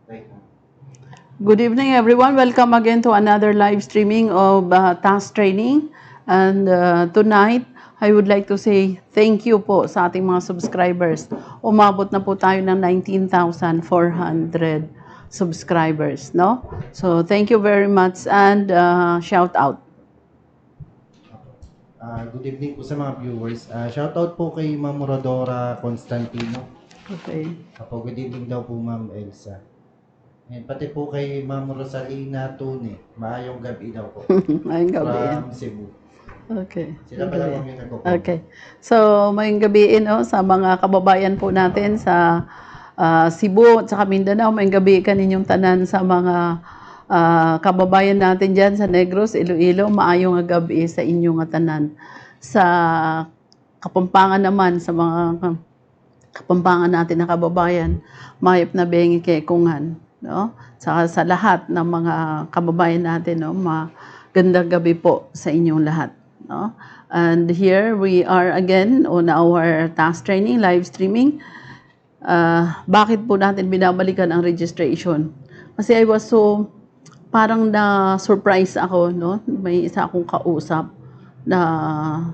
Right. Good evening, everyone. Welcome again to another live streaming of task training. And tonight, I would like to say thank you po sa ating mga subscribers. Umabot na po tayo ng 19,400 subscribers, no? So, thank you very much and shout out. Good evening po sa mga viewers. Shoutout po kay Ma'am Rodora Constantino. Okay. Good evening daw po Ma'am Elsa. And pati po kay Ma'am Rosalina Tune. Maayong gabi daw po. Ngayong gabi. From Cebu. Okay. Sila pala ma'am yung nagko-comment. Okay. So, mayong gabiin sa mga kababayan po natin sa Cebu at sa Mindanao. Mayong gabi kaninyong tanan sa mga kababayan natin dyan sa Negros, Iloilo. Maayong gabi sa inyong tanan. Sa Kapampangan naman, sa mga Kapampangan natin na kababayan, mayap na bengi kekungan. No? Sa lahat ng mga kababayan natin, no? Magandang gabi po sa inyong lahat. No? And here we are again on our task training, live streaming. Bakit po natin binabalikan ang registration? Kasi I was so, parang na-surprise ako, no? May isa akong kausap na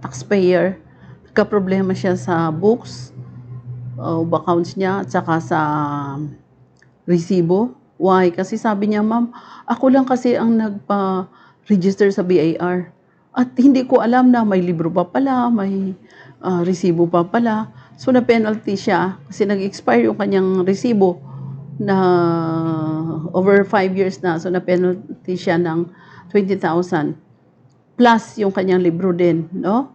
taxpayer. Nagka-problema siya sa books, accounts niya, at saka sa resibo. Why? Kasi sabi niya, ma'am, ako lang kasi ang nagpa-register sa BIR. At hindi ko alam na may libro pa pala, may resibo pa pala. So, na-penalty siya kasi nag-expire yung kanyang resibo na over 5 years na. So, na-penalty siya ng 20,000 plus yung kanyang libro din, no?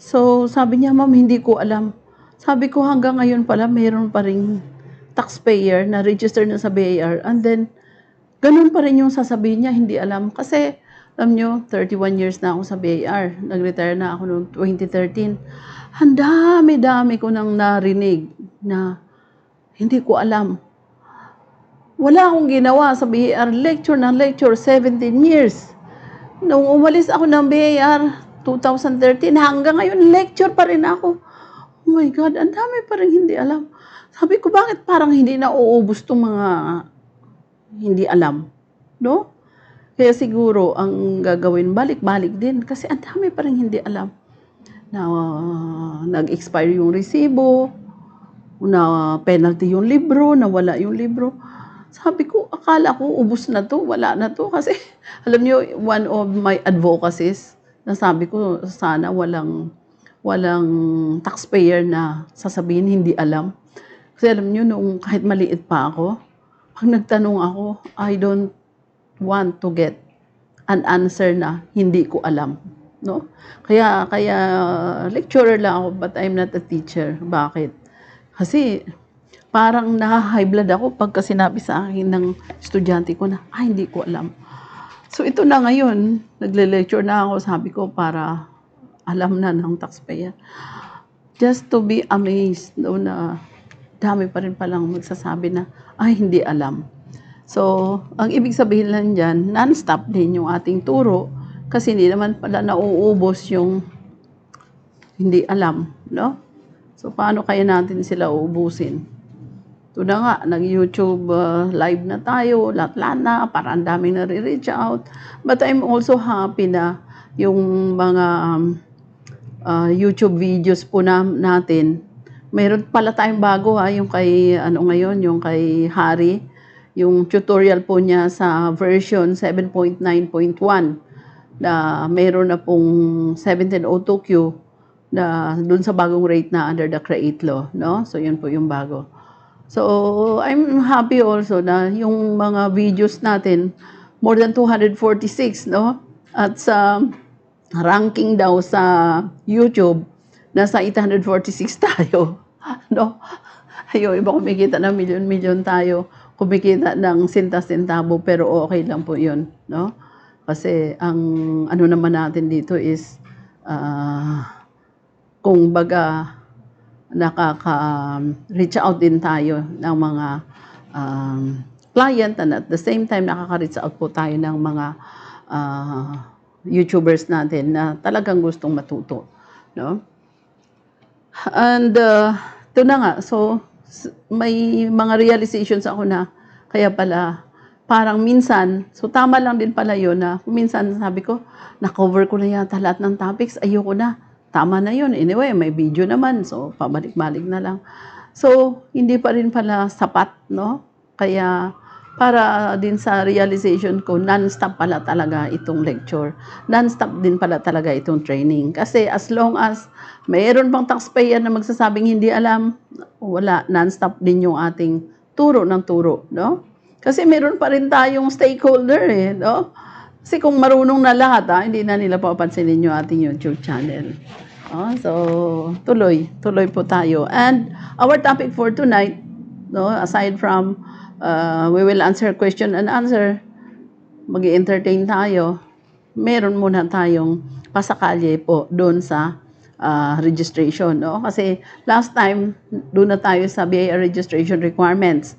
So, sabi niya, ma'am, hindi ko alam. Sabi ko, hanggang ngayon pala, mayroon pa rin taxpayer na register na sa BIR. And then, ganun pa rin yung sasabihin niya, hindi alam. Kasi, alam nyo, 31 years na ako sa BIR. Nag-retire na ako noong 2013. Ang dami-dami ko nang narinig na hindi ko alam. Wala akong ginawa sa BIR. Lecture ng lecture, 17 years. Nung umalis ako ng BIR, 2013, hanggang ngayon, lecture pa rin ako. Oh my God, ang dami pa rin hindi alam. Sabi ko, bakit parang hindi na uubos itong mga hindi alam? No? Kaya siguro, ang gagawin, balik-balik din. Kasi ang dami pa rin hindi alam. Na nag-expire yung resibo, na penalty yung libro, nawala yung libro. Sabi ko, akala ko ubos na to, wala na to. Kasi, alam niyo, one of my advocacies, na sabi ko, sana walang taxpayer na sasabihin hindi alam. Kasi alam niyo, nung kahit maliit pa ako, pag nagtanong ako, I don't want to get an answer na hindi ko alam. No? Kaya lecturer lang ako, but I'm not a teacher. Bakit? Kasi, parang na-high blood ako pagka sinabi sa akin ng estudyante ko na, hindi ko alam. So, ito na ngayon, nagle-lecture na ako, sabi ko, para alam na ng taxpayer. Just to be amazed, no, na dami pa rin palang magsasabi na, hindi alam. So, ang ibig sabihin lang dyan, non-stop din yung ating turo, kasi hindi naman pala nauubos yung hindi alam, no? So, paano kaya natin sila uubusin? Ito na nga, nag-YouTube live na tayo, lahat na, para ang daming nare-reach out. But I'm also happy na yung mga YouTube videos po natin, mayroon pala tayong bago yung kay, yung kay Hari, yung tutorial po niya sa version 7.9.1 na mayroon na pong 1702Q na dun sa bagong rate na under the CREATE law, no? So, yun po yung bago. So, I'm happy also na yung mga videos natin, more than 246, no? At sa ranking daw sa YouTube, nasa 846 tayo, no? Ayun, iba kumikita ng milyon-milyon tayo, kumikita ng sinta-sintabo, pero okay lang po yun, no? Kasi ang ano naman natin dito is, kung baga, nakaka-reach out din tayo ng mga client, and at the same time nakaka-reach out po tayo ng mga YouTubers natin na talagang gustong matuto, no? And ito na nga, so may mga realizations ako na kaya pala parang minsan, so tama lang din pala yun na minsan sabi ko, na-cover ko na yata lahat ng topics, ayoko na. Tama na yun. Anyway, may video naman, so pabalik-balik na lang. So, hindi pa rin pala sapat, no? Kaya, para din sa realization ko, non-stop pala talaga itong lecture. Non-stop din pala talaga itong training. Kasi as long as mayroon pang taxpayer na magsasabing hindi alam, wala, non-stop din yung ating turo ng turo, no? Kasi meron pa rin tayong stakeholder, eh, no? Kasi kung marunong na lahat, hindi na nila papansinin yung ating YouTube channel. So, tuloy po tayo. And our topic for tonight, no, aside from we will answer question and answer, mag-entertain tayo, meron muna tayong pasakalye po doon sa registration. No? Kasi last time, doon na tayo sa BIR registration requirements.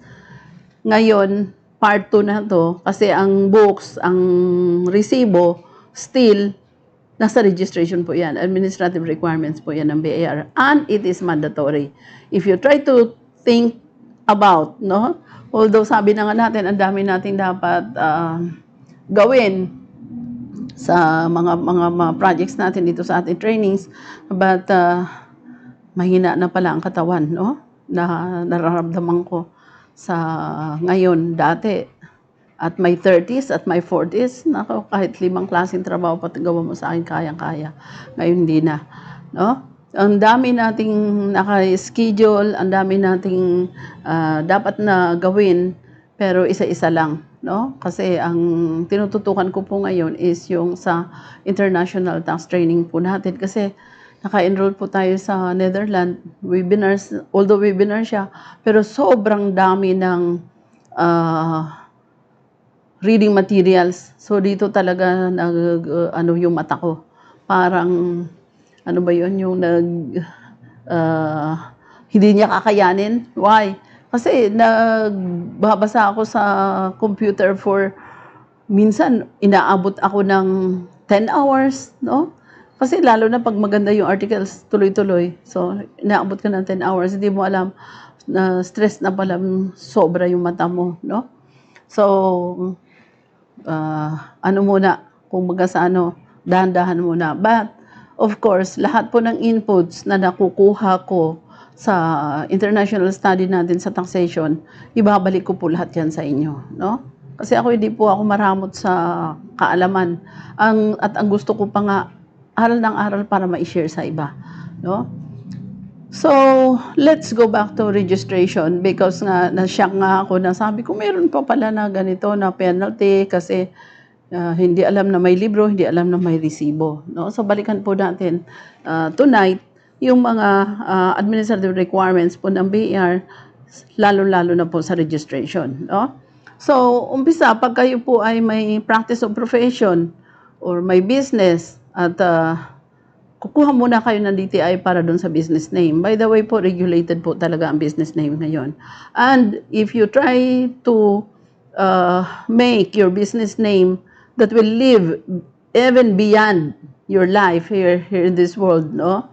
Ngayon, part 2 na to kasi ang books, ang resibo, still, nasa registration po yan. Administrative requirements po yan ng BIR. And it is mandatory. If you try to think about, no? Although sabi na nga natin, ang dami nating dapat gawin sa mga projects natin dito sa ating trainings, but mahina na pala ang katawan, no? Na nararamdaman ko sa ngayon, dati, at my 30s, at my 40s, nako, kahit 5 klaseng trabaho pati gawa mo sa akin, kayang-kaya. Ngayon, hindi na. No? Ang dami nating naka-schedule, ang dami nating dapat na gawin, pero isa-isa lang. No? Kasi ang tinututukan ko po ngayon is yung sa international tax training po natin. Kasi naka-enroll po tayo sa Netherlands, webinars, although webinar siya, pero sobrang dami ng reading materials. So dito talaga ano yung mata ko. Parang ano ba 'yon yung hindi niya kakayanin. Why? Kasi nagbabasa ako sa computer for minsan inaabot ako ng 10 hours, no? Kasi lalo na pag maganda yung articles, tuloy-tuloy. So, inaabot ka ng 10 hours, hindi mo alam na stress na pala sobra yung mata mo, no? So, ano muna, kung baga sa dahan-dahan muna. But, of course, lahat po ng inputs na nakukuha ko sa international study natin sa taxation, ibabalik ko po lahat yan sa inyo, no? Kasi hindi po ako maramot sa kaalaman. At ang gusto ko pa nga, aral ng aral para ma-share sa iba, no? So, let's go back to registration because nga na-shock nga ako na sabi ko meron pa pala na ganito na penalty kasi hindi alam na may libro, hindi alam na may resibo, no? So, balikan po natin tonight yung mga administrative requirements po ng BIR, lalo-lalo na po sa registration, no? So, umpisa, pag kayo po ay may practice of profession or may business at kukuha muna kayo ng DTI para doon sa business name. By the way po, regulated po talaga ang business name ngayon. And if you try to make your business name that will live even beyond your life here in this world, no?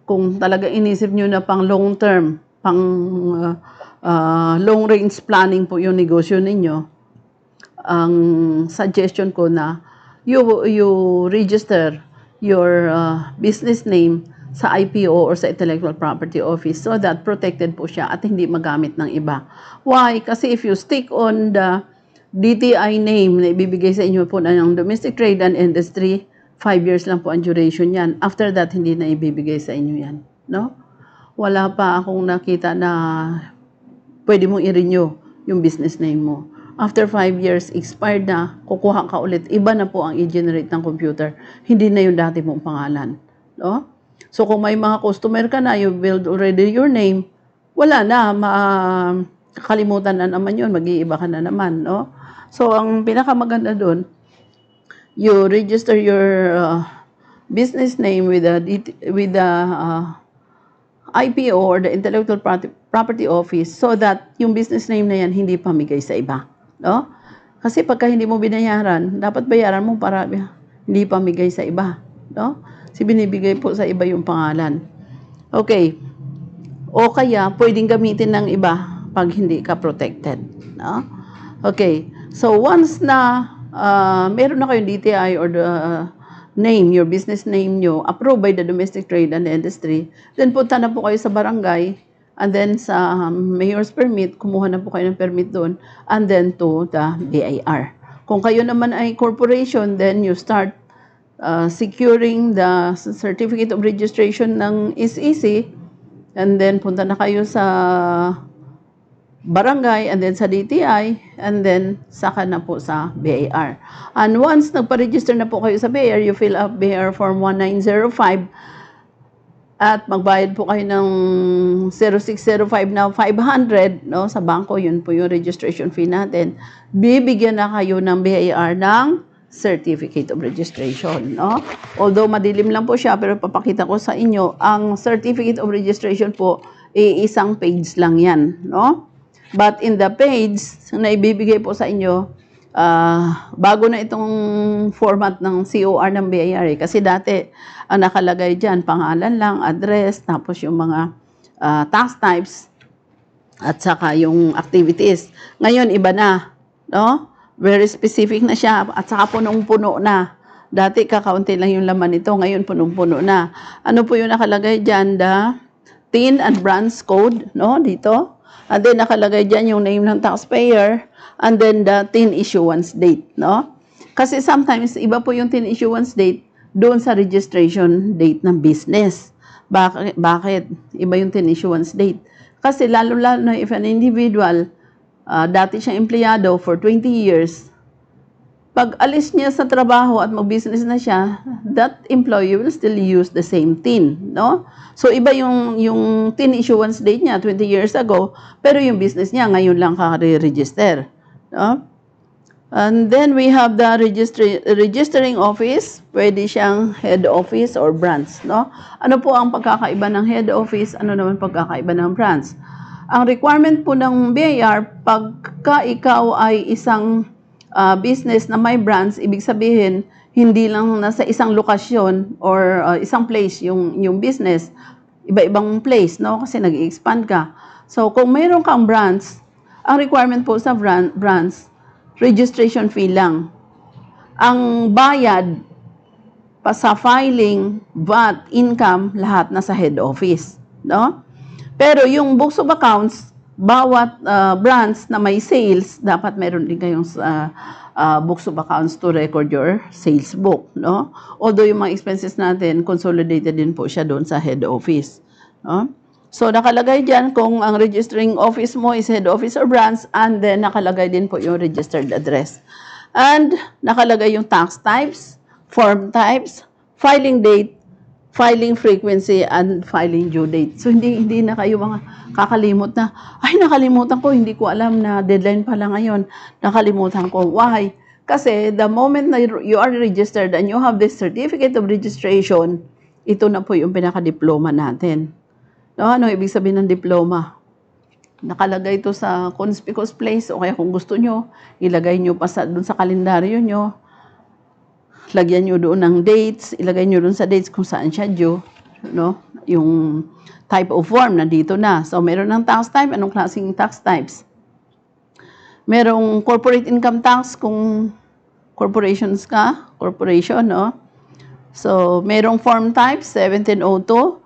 Kung talaga inisip nyo na pang long term, pang long range planning po yung negosyo ninyo, ang suggestion ko na you register your business name sa IPO or sa Intellectual Property Office so that protected po siya at hindi magamit ng iba. Why? Kasi if you stick on the DTI name na ibibigay sa inyo po ng Domestic Trade and Industry, 5 years lang po ang duration yan. After that, hindi na ibibigay sa inyo yan. No? Wala pa akong nakita na pwede mong i-renew yung business name mo. After 5 years, expired na, kukuha ka ulit. Iba na po ang i-generate ng computer. Hindi na yung dati mong pangalan. No? So, kung may mga customer ka na, you build already your name, wala na, kakalimutan na naman yun, mag-iiba ka na naman. No? So, ang pinakamaganda doon, you register your business name with the IPO or the Intellectual Property Office so that yung business name na yan hindi pamigay sa iba. No? Kasi pagka hindi mo binayaran, dapat bayaran mo para hindi pamigay sa iba. No? Kasi binibigay po sa iba yung pangalan. Okay. O kaya, pwedeng gamitin ng iba pag hindi ka protected. No? Okay. So, once na meron na kayong DTI or the name, your business name nyo, approved by the Domestic Trade and Industry, then punta na po kayo sa barangay, and then sa mayor's permit, kumuha na po kayo ng permit doon, and then to the BIR. Kung kayo naman ay corporation, then you start securing the certificate of registration ng SEC, and then punta na kayo sa barangay, and then sa DTI, and then saka na po sa BIR. And once nagpa-register na po kayo sa BIR, you fill up BIR Form 1905 at magbayad po kayo ng 0605 na 500 no, sa bangko. Yun po yung registration fee natin. Bibigyan na kayo ng BIR ng Certificate of Registration. No? Although madilim lang po siya, pero papakita ko sa inyo, ang Certificate of Registration po, isang page lang yan. No? But in the page na ibibigay po sa inyo, bago na itong format ng COR ng BIR. Kasi dati, ang nakalagay dyan, pangalan lang, address, tapos yung mga tax types, at saka yung activities. Ngayon, iba na. No? Very specific na siya, at saka punong-puno na. Dati, kakaunti lang yung laman nito. Ngayon, punong-puno na. Ano po yung nakalagay dyan? The TIN and branch code, no? Dito. And then, nakalagay dyan yung name ng taxpayer, and then the TIN issuance date, no? Kasi sometimes, iba po yung TIN issuance date doon sa registration date ng business. Bakit? Iba yung TIN issuance date. Kasi lalo-lalo na if an individual, dati siyang empleyado for 20 years, pag alis niya sa trabaho at mag-business na siya, that employee will still use the same TIN, no? So, iba yung TIN issuance date niya 20 years ago, pero yung business niya ngayon lang ka-register, no? And then we have the registering office. Pwede siyang head office or branch, no? Ano po ang pagkakaiba ng head office? Ano naman pagkakaiba ng branch? Ang requirement po ng BIR, pagka ikaw ay isang business na may branch, ibig sabihin, hindi lang nasa isang lokasyon or isang place yung business, iba-ibang place, no? Kasi nag-expand ka. So, kung mayroon kang branch, ang requirement po sa branch, registration fee lang. Ang bayad pa sa filing, VAT, income, lahat nasa head office, no? Pero yung books of accounts, bawat branch na may sales, dapat meron din kayong books of accounts to record your sales book, no? Although yung mga expenses natin, consolidated din po siya doon sa head office, no? So, nakalagay dyan kung ang registering office mo is head office or branch, and then nakalagay din po yung registered address. And nakalagay yung tax types, form types, filing date, filing frequency, and filing due date. So, hindi na kayo mga kakalimot na, ay, nakalimutan ko, hindi ko alam na deadline pala ngayon. Nakalimutan ko. Why? Kasi the moment na you are registered and you have this certificate of registration, ito na po yung pinaka-diploma natin. No, ano ibig sabihin ng diploma? Nakalagay ito sa conspicuous place, o kaya kung gusto nyo, ilagay nyo pa doon sa kalendaryo nyo. Lagyan nyo doon ng dates, ilagay nyo doon sa dates kung saan siya due, no? Yung type of form na dito na. So, meron ng tax type. Anong klaseng tax types? Merong corporate income tax kung corporations ka, corporation, no? So, merong form type, 1702.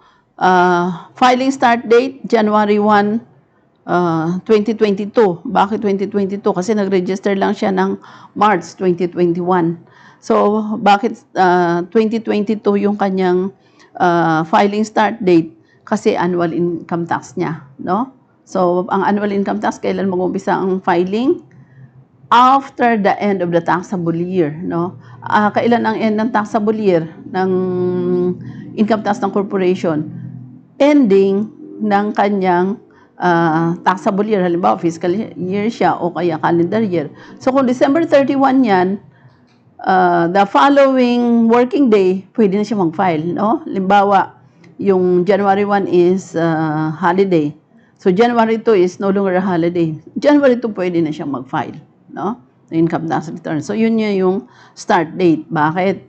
Filing start date, January 1, 2022. Bakit 2022? Kasi nag-register lang siya ng March 2021. So, bakit 2022 yung kanyang filing start date? Kasi annual income tax niya, no? So, ang annual income tax, kailan mag-umpisa ang filing? After the end of the taxable year, no? Kailan ang end ng taxable year ng income tax ng corporation? Ending ng kanyang taxable year. Halimbawa, fiscal year siya o kaya calendar year. So, kung December 31 yan, the following working day, pwede na siya mag-file, no? Halimbawa, yung January 1 is holiday. So, January 2 is no longer a holiday. January 2 pwede na siyang mag-file, no? Income tax return. So, yun yung start date. Bakit?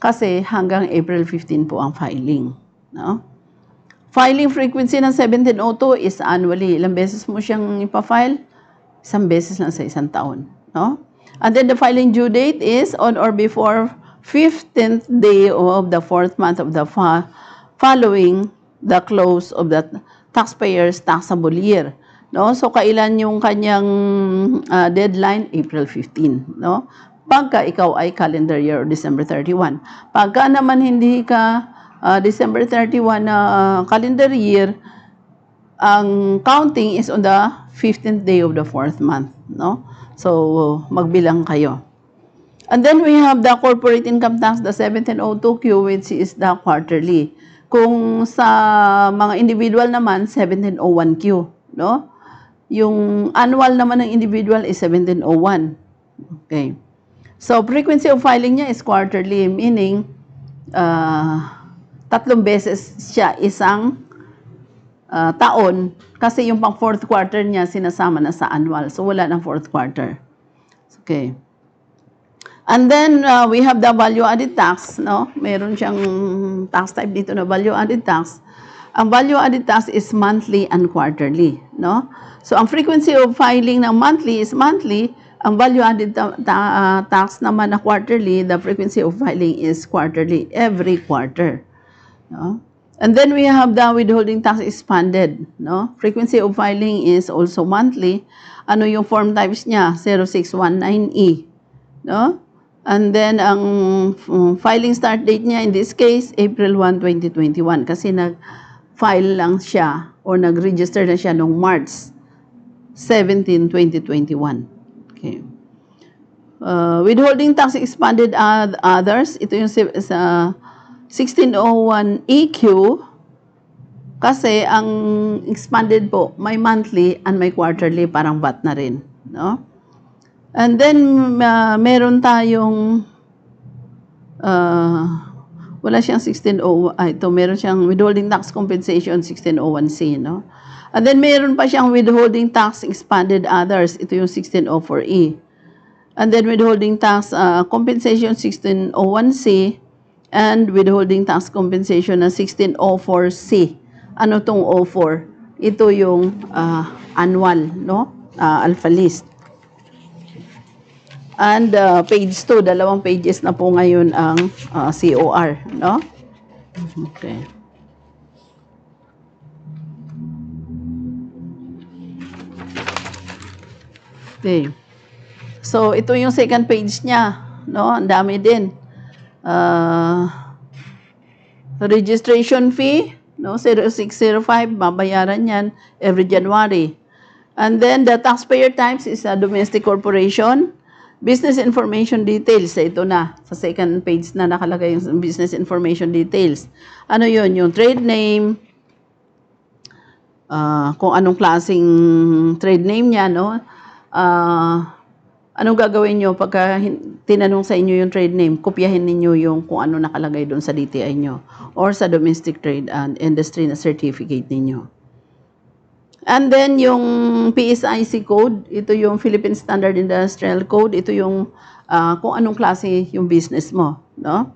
Kasi hanggang April 15 po ang filing, no? Filing frequency ng 1702 is annually. Ilang beses mo siyang ipafile? Isang beses lang sa isang taon. No? And then the filing due date is on or before 15th day of the 4th month of the following the close of the taxpayer's taxable year. No? So, kailan yung kanyang deadline? April 15. No? Pagka ikaw ay calendar year or December 31. Pagka naman hindi ka December 31 na calendar year, ang counting is on the 15th day of the 4th month. No? So, magbilang kayo. And then we have the corporate income tax, the 1702Q, which is the quarterly. Kung sa mga individual naman, 1701Q. No? Yung annual naman ng individual is 1701. Okay. So, frequency of filing niya is quarterly, meaning 3 beses siya isang taon kasi yung pang 4th quarter niya sinasama na sa annual. So, wala ng 4th quarter. Okay. And then, we have the value-added tax. No? Meron siyang tax type dito na value-added tax. Ang value-added tax is monthly and quarterly. No? So, ang frequency of filing ng monthly is monthly. Ang value-added tax naman na quarterly, the frequency of filing is quarterly, every quarter. No? And then we have the withholding tax expanded. No? Frequency of filing is also monthly. Ano yung form types niya? 0619E. No? And then, ang filing start date niya, in this case, April 1, 2021. Kasi nag-file lang siya or nag-register na siya noong March 17, 2021. Okay. Withholding tax expanded others. Ito yung 1601EQ. Kasi ang expanded po, may monthly and may quarterly, parang VAT na rin. No? And then, meron tayong, wala siyang 1601, ito, meron siyang withholding tax compensation 1601C, no? And then, meron pa siyang withholding tax expanded others, ito yung 1604E. And then, withholding tax compensation 1601C, and withholding tax compensation na 1604C. Ano tong 04? Ito yung annual, no? Alpha list. And page 2, 2 pages na po ngayon ang COR, no? Okay. Okay. So, ito yung second page niya, no? Ang dami din. Registration fee, no? 0605, babayaran yan every January. And then, the taxpayer types is a domestic corporation. Business information details, ito na, sa second page na nakalagay yung business information details. Ano yun? Yung trade name, kung anong klaseng trade name niya, no? Anong gagawin nyo pagka tinanong sa inyo yung trade name? Kopyahin ninyo yung kung ano nakalagay doon sa DTI nyo or sa domestic trade and industry na certificate ninyo. And then, yung PSIC code, ito yung Philippine Standard Industrial Code, ito yung kung anong klase yung business mo. No?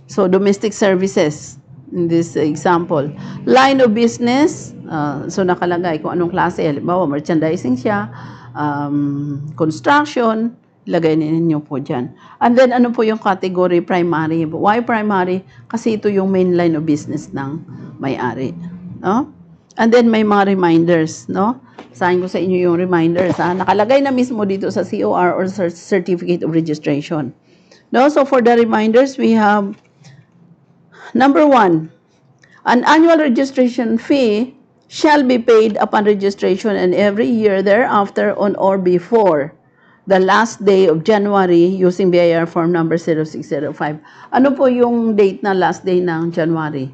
So, domestic services, in this example. Line of business, so nakalagay kung anong klase. Halimbawa, merchandising siya, construction, ilagay ninyo po dyan. And then, ano po yung category primary? Why primary? Kasi ito yung main line of business ng may-ari. No? And then, may mga reminders, no? Sahin ko sa inyo yung reminders, ha? Nakalagay na mismo dito sa COR or Certificate of Registration. No? So, for the reminders, we have, number 1, an annual registration fee shall be paid upon registration and every year thereafter on or before the last day of January using BIR form number 0605. Ano po yung date na last day ng January?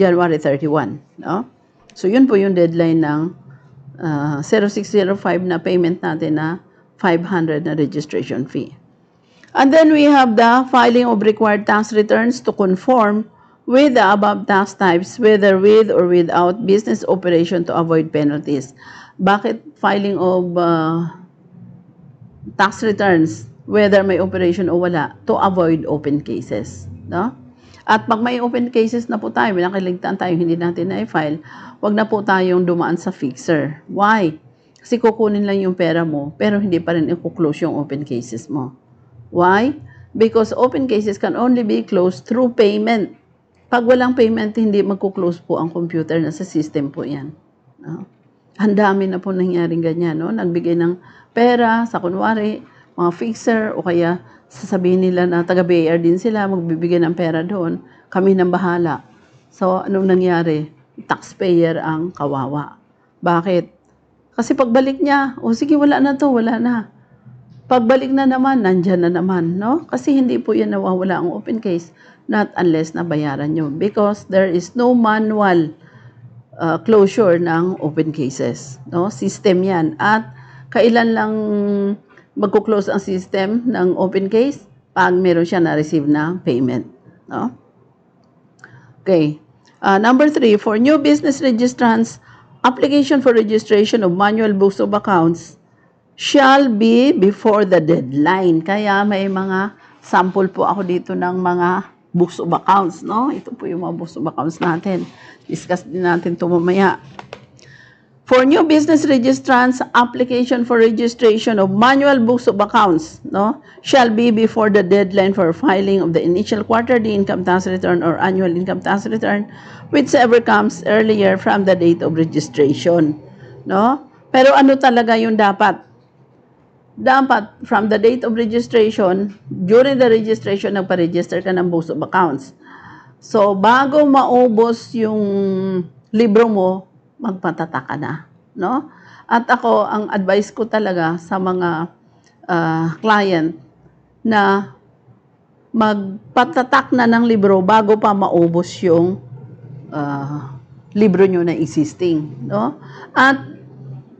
January 31, no? So, yun po yung deadline ng 0605 na payment natin na 500 na registration fee. And then we have the filing of required tax returns to conform with the above tax types, whether with or without business operation to avoid penalties. Bakit filing of tax returns, whether may operation o wala, to avoid open cases? No? At pag may open cases na po tayo, may nakiligtaan tayo, hindi natin na-file, wag na po tayong dumaan sa fixer. Why? Kasi kukunin lang yung pera mo, pero hindi pa rin i-close yung open cases mo. Why? Because open cases can only be closed through payment. Pag walang payment, hindi magkuklose po ang computer, na sa system po yan. No? Ang dami na po nangyaring ganyan, no? Nagbigay ng pera sa kunwari, mga fixer, o kaya sasabihin nila na taga BIR din sila, magbibigay ng pera doon, kami nang bahala. So, anong nangyari? Taxpayer ang kawawa. Bakit? Kasi pagbalik niya, o sige, wala na to, wala na. Pagbalik na naman, nandyan na naman, no? Kasi hindi po yan nawawala ang open case, not unless nabayaran nyo. Because there is no manual closure ng open cases, no? System yan. At kailan lang magko-close ang system ng open case? Pag meron siya na-receive na payment, no? Okay. Number 3, for new business registrants, application for registration of manual books of accounts shall be before the deadline. Kaya may mga sample po ako dito ng mga books of accounts, no? Ito po yung mga books of accounts natin. Discuss din natin ito mamaya. For new business registrants, application for registration of manual books of accounts, no, shall be before the deadline for filing of the initial quarterly income tax return or annual income tax return, whichever comes earlier from the date of registration, no? Pero ano talaga yung dapat? Dapat from the date of registration, during the registration, nagpa-register ka ng books of accounts. So, bago maubos yung libro mo, magpatatak ka na, no? At ako, ang advice ko talaga sa mga client na magpatatak na ng libro bago pa maubos yung libro nyo na existing, no? At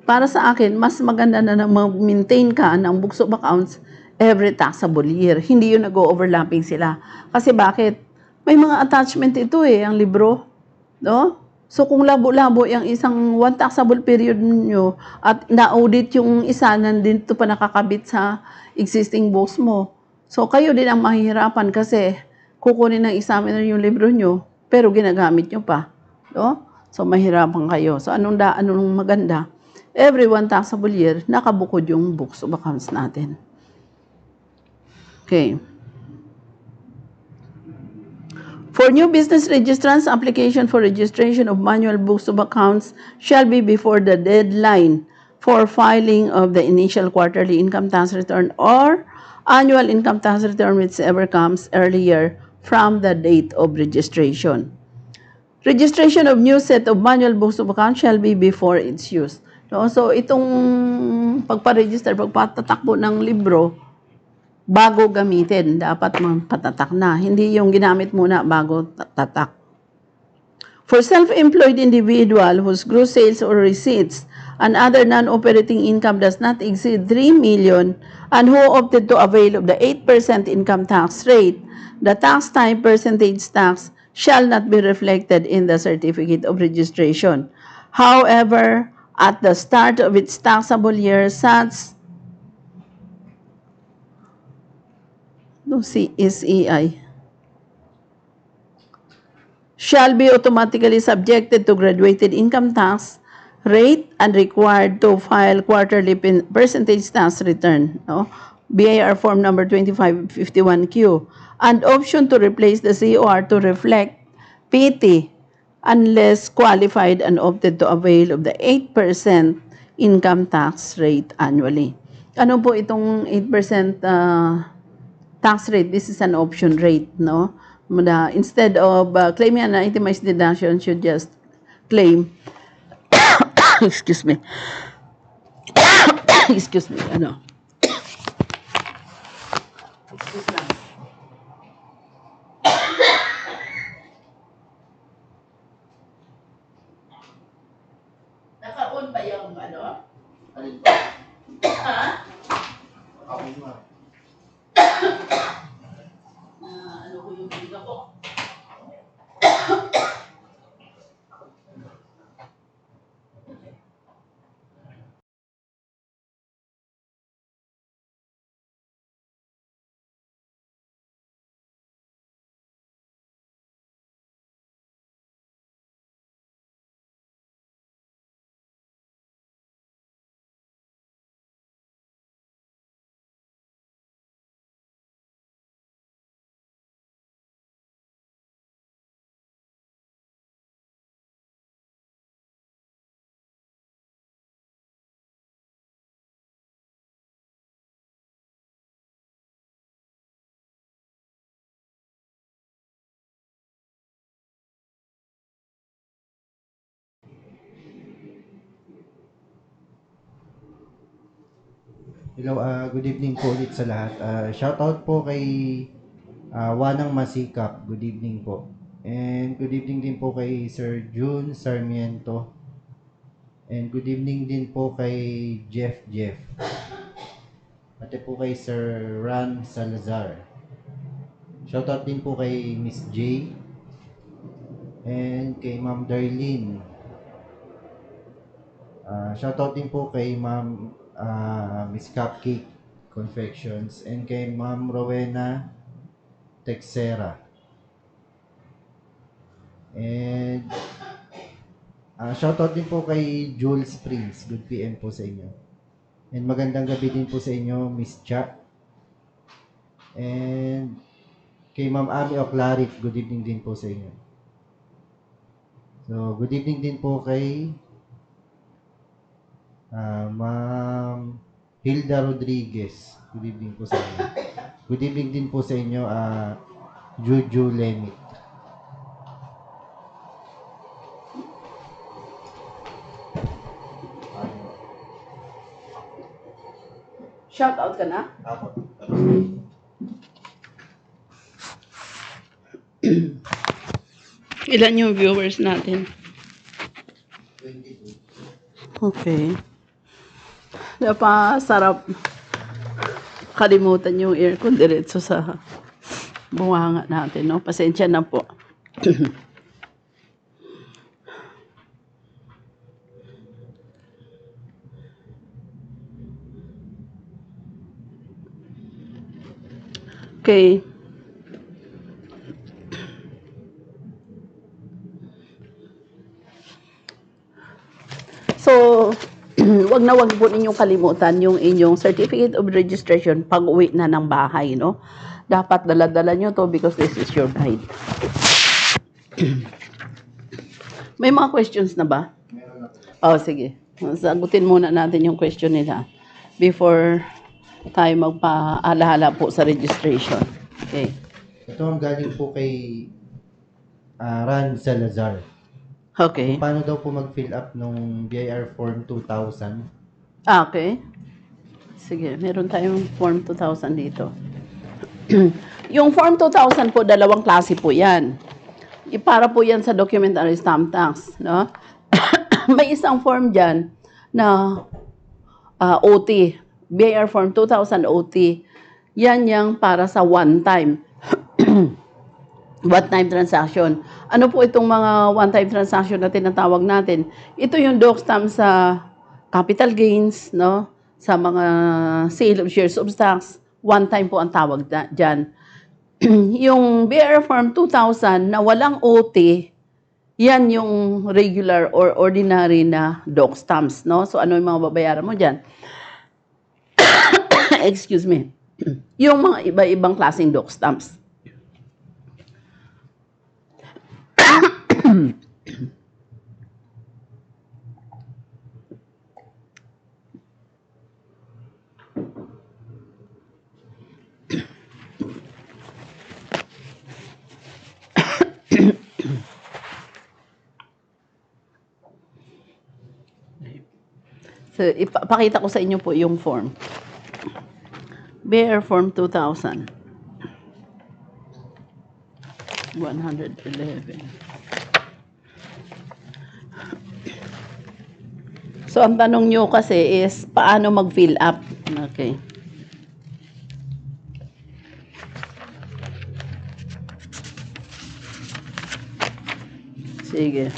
para sa akin, mas maganda na mag-maintain ka ng books of accounts every taxable year. Hindi yung nag-overlapping sila. Kasi bakit? May mga attachment ito ang libro. No? So kung labo-labo yung isang one taxable period nyo at na-audit yung isa, nandito pa nakakabit sa existing books mo. So kayo din ang mahihirapan kasi kukunin ng examiner yung libro nyo, pero ginagamit nyo pa. No? So mahirapan kayo. So anong maganda? Every one taxable year, nakabukod yung books of accounts natin. Okay. For new business registrants, application for registration of manual books of accounts shall be before the deadline for filing of the initial quarterly income tax return or annual income tax return, whichever comes earlier from the date of registration. Registration of new set of manual books of accounts shall be before its use. No? So, itong pagpa-register, pagpatatakbo ng libro, bago gamitin, dapat patatak na. Hindi yung ginamit muna bago tatak. For self-employed individual whose gross sales or receipts and other non-operating income does not exceed 3 million and who opted to avail of the 8% income tax rate, the tax type percentage tax shall not be reflected in the certificate of registration. However, at the start of its taxable year, such CSEI shall be automatically subjected to graduated income tax rate and required to file quarterly percentage tax return, no? BIR form number 2551Q, and option to replace the COR to reflect PT unless qualified and opted to avail of the 8% income tax rate annually. Ano po itong 8% tax rate? This is an option rate, no? Instead of claiming an itemized deduction, should just claim excuse me excuse me excuse me. Naka-on ba yung Alin pa? ha? Ako nga. Ano ko yung biga ko? Hello, good evening po ulit sa lahat. Shoutout po kay Wanang Masikap. Good evening po. And good evening din po kay Sir June Sarmiento. And good evening din po kay Jeff. Pati po kay Sir Ran Salazar. Shoutout din po kay Miss J. And kay Ma'am Darlene. Shoutout din po kay Ma'am Miss Cupcake Confections. And kay Ma'am Rowena Texera. And shoutout din po kay Jules Prince. Good PM po sa inyo. And magandang gabi din po sa inyo, Miss Cha. And kay Ma'am Ami Oclarit, good evening din po sa inyo. So, good evening din po kay Ma'am Hilda Rodriguez. Good evening po sa inyo. Good evening din po sa inyo, Juju Lemit. Shout out ka na? Apo. Ilan yung viewers natin? 22. Okay. Napasarap kalimutan yung aircon diretso sa bunganga natin, no? Pasensya na po. Okay. So, wag po ninyong kalimutan yung inyong certificate of registration pag uwi na ng bahay, no? Dapat dala-dala nyo to because this is your guide. May mga questions na ba? Meron na po. Oh, sige. Sagutin muna natin yung question nila before tayo magpaalahala po sa registration. Okay. Ito ang galing po kay Ran Salazar. Okay. Paano daw po mag-fill up nung BIR Form 2000? Okay. Sige, meron tayong Form 2000 dito. Yung Form 2000 po, dalawang klase po yan. Para po yan sa documentary stamp tax, no? May isang form dyan na OT, BIR Form 2000 OT. Yan yung para sa one-time. One-time transaction. Ano po itong mga one-time transaction na tinatawag natin? Ito yung doc stamp sa capital gains, no? Sa mga sale of shares of stocks. One-time po ang tawag dyan. Yung BIR Form 2000 na walang OT, yan yung regular or ordinary na doc stamps, no? So, ano yung mga babayaran mo dyan? Excuse me. Yung mga iba-ibang klaseng doc stamps. So, ipakita ko sa inyo po yung form. BIR Form 2000. 111. So, ang tanong nyo kasi is, paano mag-fill up? Okay. Sige.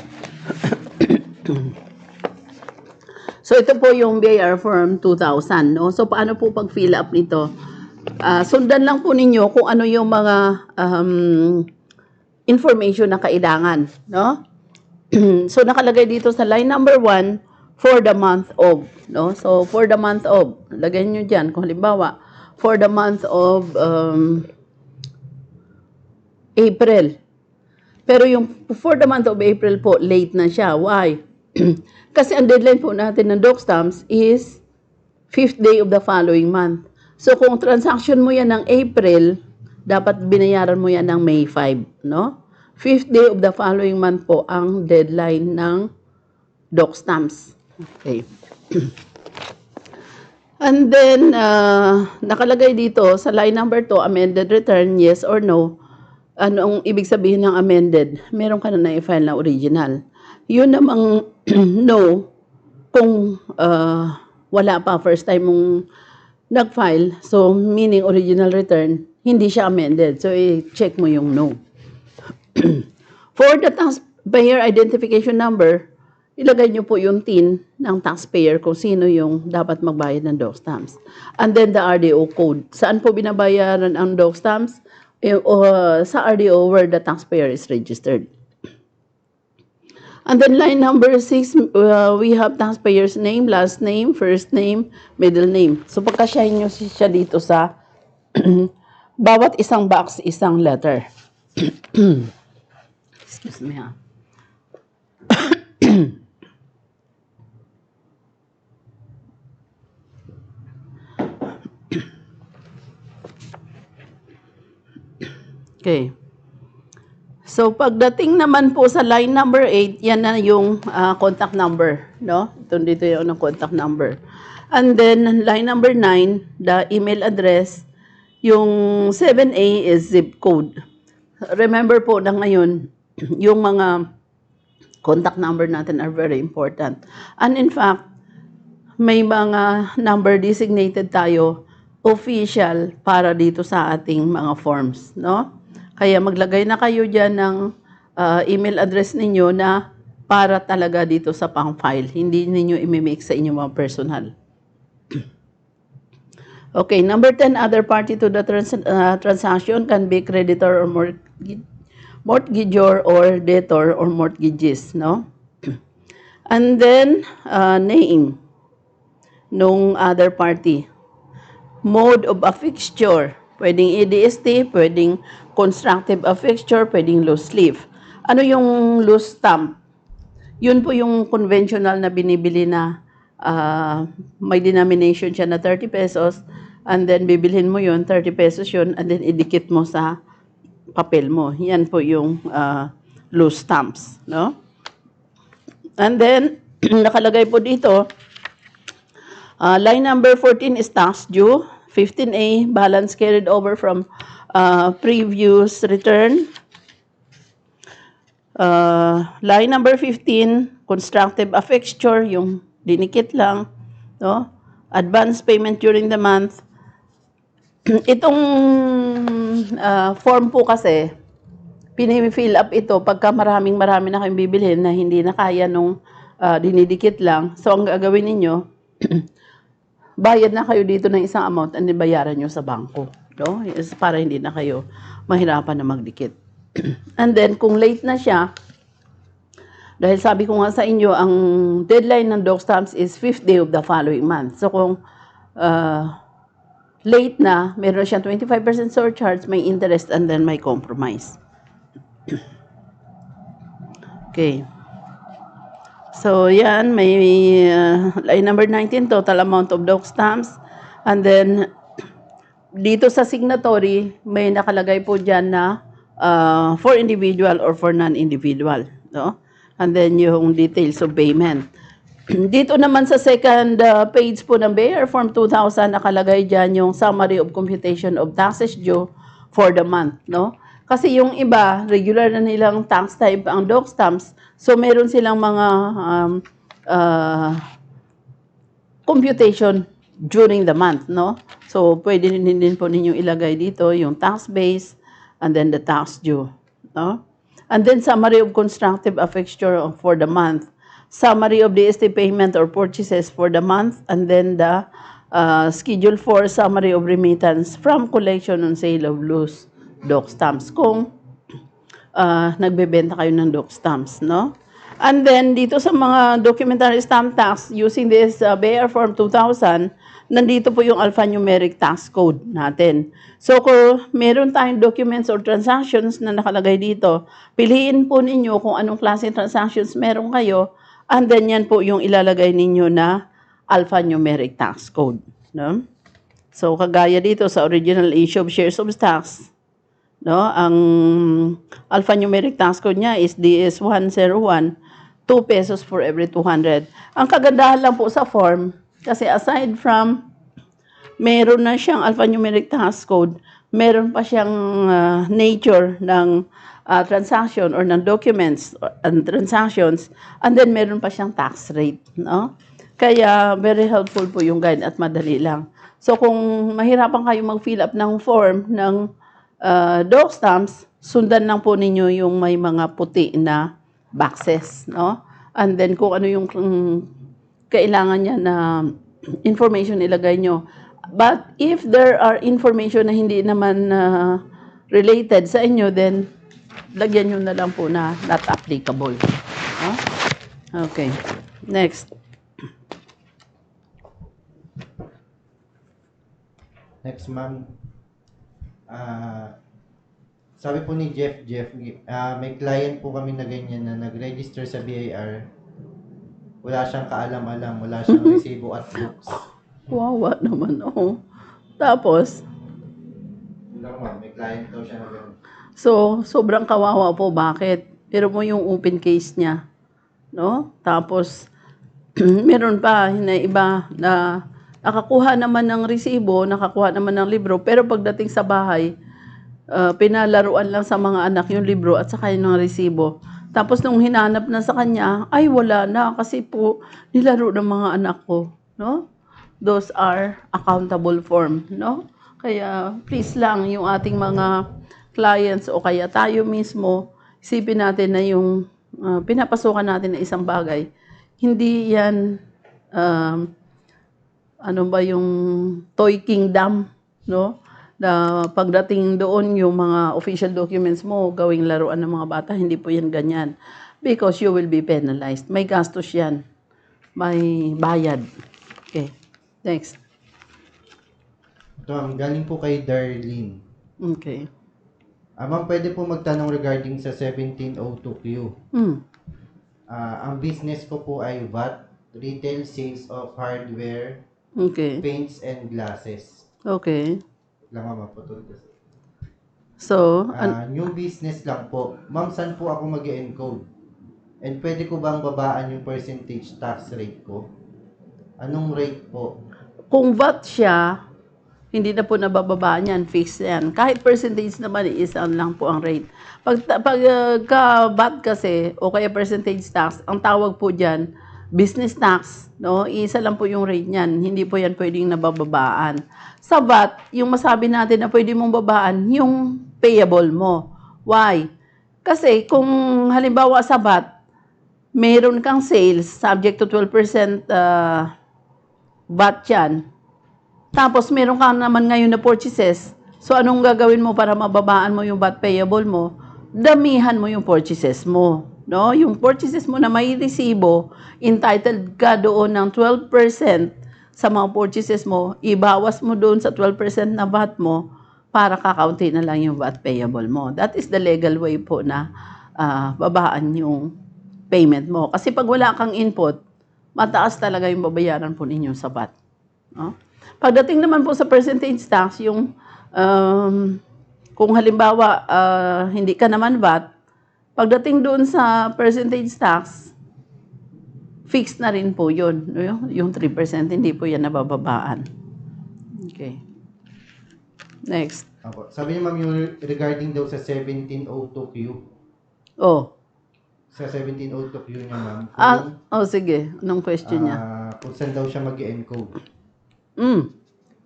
So, ito po yung BIR Form 2000, no? So, paano po pag-fill up nito? Sundan lang po ninyo kung ano yung mga information na kailangan, no? So, nakalagay dito sa line number 1, for the month of, no? So, for the month of, lagay nyo dyan, kung halimbawa, for the month of April. Pero yung for the month of April po, late na siya. Why? Kasi ang deadline po natin ng doc stamps is 5th day of the following month. So, kung transaction mo yan ng April, dapat binayaran mo yan ng May 5, no? 5th day of the following month po ang deadline ng doc stamps. Okay. And then, nakalagay dito sa line number 2, amended return, yes or no. Anong ibig sabihin ng amended? Meron ka na i-file na original. Yun namang no, kung wala pa, first time mong nag-file, so meaning original return, hindi siya amended. So, i-check mo yung no. For the taxpayer identification number, ilagay nyo po yung TIN ng taxpayer kung sino yung dapat magbayad ng dog stamps. And then the RDO code. Saan po binabayaran ang dog stamps? Sa RDO where the taxpayer is registered. And then line number 6, we have taxpayer's name, last name, first name, middle name. So pagkasyahin nyo siya dito sa bawat isang box, isang letter. Excuse me ha. Okay. So pagdating naman po sa line number 8, yan na yung contact number, no? Dito yung contact number. And then line number 9, the email address, yung 7A is zip code. Remember po na ngayon, yung mga contact number natin are very important. And in fact, may mga number designated tayo official para dito sa ating mga forms, no? Kaya maglagay na kayo dyan ng email address ninyo na para talaga dito sa pang-file. Hindi ninyo imimix sa inyong mga personal. Okay, number 10, other party to the transaction can be creditor or mortgagor or debtor or mortgages, no? And then, name nung other party. Mode of affixture. Pwedeng EDST, pwedeng constructive affixture, pwedeng loose leaf. Ano yung loose stamp? Yun po yung conventional na binibili na may denomination siya na 30 pesos and then bibilhin mo yun, 30 pesos yun, and then idikit mo sa papel mo. Yan po yung loose stamps, no? And then, nakalagay po dito, line number 14 is tax due. 15A, balance carried over from previous return. Line number 15, constructive affixture, yung dinikit lang. No? Advance payment during the month. Itong form po kasi, pini-fill up ito pagka marami na kayong bibilhin na hindi na kaya nung dinidikit lang. So, ang gagawin ninyo, bayad na kayo dito ng isang amount and bayaran nyo sa bangko. No? Para hindi na kayo mahirapan na magdikit. And then, kung late na siya, dahil sabi ko nga sa inyo, ang deadline ng dog stamps is 5th day of the following month. So, kung late na, meron siya 25% surcharge, may interest, and then may compromise. Okay. So, yan, may line number 19, total amount of dog stamps. And then, dito sa signatory, may nakalagay po dyan na for individual or for non-individual. No? And then, yung details of payment. Dito naman sa second page po ng BIR Form 2000, nakalagay dyan yung summary of computation of taxes due for the month. No? Kasi yung iba, regular na nilang tax type ang dog stamps. So, meron silang mga computation during the month, no? So, pwede din po ninyong ilagay dito yung tax base and then the tax due, no? And then, summary of constructive affixture for the month. Summary of DST payment or purchases for the month. And then, the Schedule 4, summary of remittance from collection on sale of loose dog stamps. Kung nagbebenta kayo ng dog stamps, no? And then, dito sa mga documentary stamp tax, using this BIR Form 2000, nandito po yung alphanumeric tax code natin. So, kung meron tayong documents or transactions na nakalagay dito, piliin po ninyo kung anong klase transactions meron kayo, and then yan po yung ilalagay ninyo na alphanumeric tax code. No? So, kagaya dito sa original issue of shares of stocks, no? Ang alphanumeric tax code niya is DS101, 2 pesos for every 200. Ang kagandahan lang po sa form, kasi aside from meron na siyang alphanumeric tax code, meron pa siyang nature ng transaction or ng documents and transactions, and then meron pa siyang tax rate, no? Kaya very helpful po yung guide at madali lang. So kung mahirapan kayo mag-fill up ng form ng doc stamps, sundan lang po ninyo yung may mga puti na boxes, no? And then kung ano yung kailangan niya na information ilagay nyo. But if there are information na hindi naman related sa inyo, then lagyan nyo na lang po na not applicable. No? Okay. Next. Next, ma'am. Sabi po ni Jeff, may client po kami na ganyan na nag-register sa BIR. Wala siyang kaalam-alam, wala siyang resibo at books. Wawa naman, oh. Tapos, May client daw siya na ganun. so, sobrang kawawa po. Bakit? Pero mo yung open case niya. No? Tapos, meron pa na iba na nakakuha naman ng resibo, nakakuha naman ng libro, pero pagdating sa bahay, pinalaruan lang sa mga anak yung libro at saka yung resibo. Tapos nung hinanap na sa kanya, ay wala na kasi po nilaro ng mga anak ko, no? Those are accountable form, no? Kaya please lang yung ating mga clients o kaya tayo mismo, isipin natin na yung pinapasukan natin na isang bagay, hindi yan ano ba yung toy kingdom, no? Na pagdating doon yung mga official documents mo, gawing laruan ng mga bata, hindi po yan ganyan. Because you will be penalized. May gastos yan. May bayad. Okay. Next. Ito, galing po kay Darlene. Okay. Ma'am, pwede po magtanong regarding sa 1702Q. Ang business ko po ay VAT, retail sales of hardware, Okay. paints and glasses. Okay. Lang ma'am, putol kasi. So, New business lang po. Ma'am, saan po ako mag-encode? And pwede ko bang babaan yung percentage tax rate ko? Anong rate po? kung VAT siya, hindi na po nabababa niyan, fixed yan. Kahit percentage naman, isang lang po ang rate. Pagka-VAT kasi, o kaya percentage tax, ang tawag po dyan, business tax, no? Isa lang po yung rate niyan. Hindi po yan pwedeng nabababaan. Sa VAT, yung masabi natin na pwede mong babaan, yung payable mo. Why? Kasi kung halimbawa sa VAT, meron kang sales, subject to 12% VAT yan. Tapos meron ka naman ngayon na purchases. So anong gagawin mo para mababaan mo yung VAT payable mo? Damihan mo yung purchases mo. No? Yung purchases mo na may resibo, entitled ka doon ng 12% sa mga purchases mo, ibawas mo doon sa 12% na VAT mo para kakaunti na lang yung VAT payable mo. That is the legal way po na babaan yung payment mo. Kasi pag wala kang input, mataas talaga yung babayaran po ninyo sa VAT. No? Pagdating naman po sa percentage tax, yung kung halimbawa hindi ka naman VAT, pagdating doon sa percentage tax, fixed na rin po yun. Yung 3%, hindi po yan nabababaan. Okay. Next. Sabi niyo ma'am, yung regarding daw sa 1702Q. Oh. Sa 1702Q niya ma'am. Sige. Anong question niya? Kung saan daw siya mag-encode.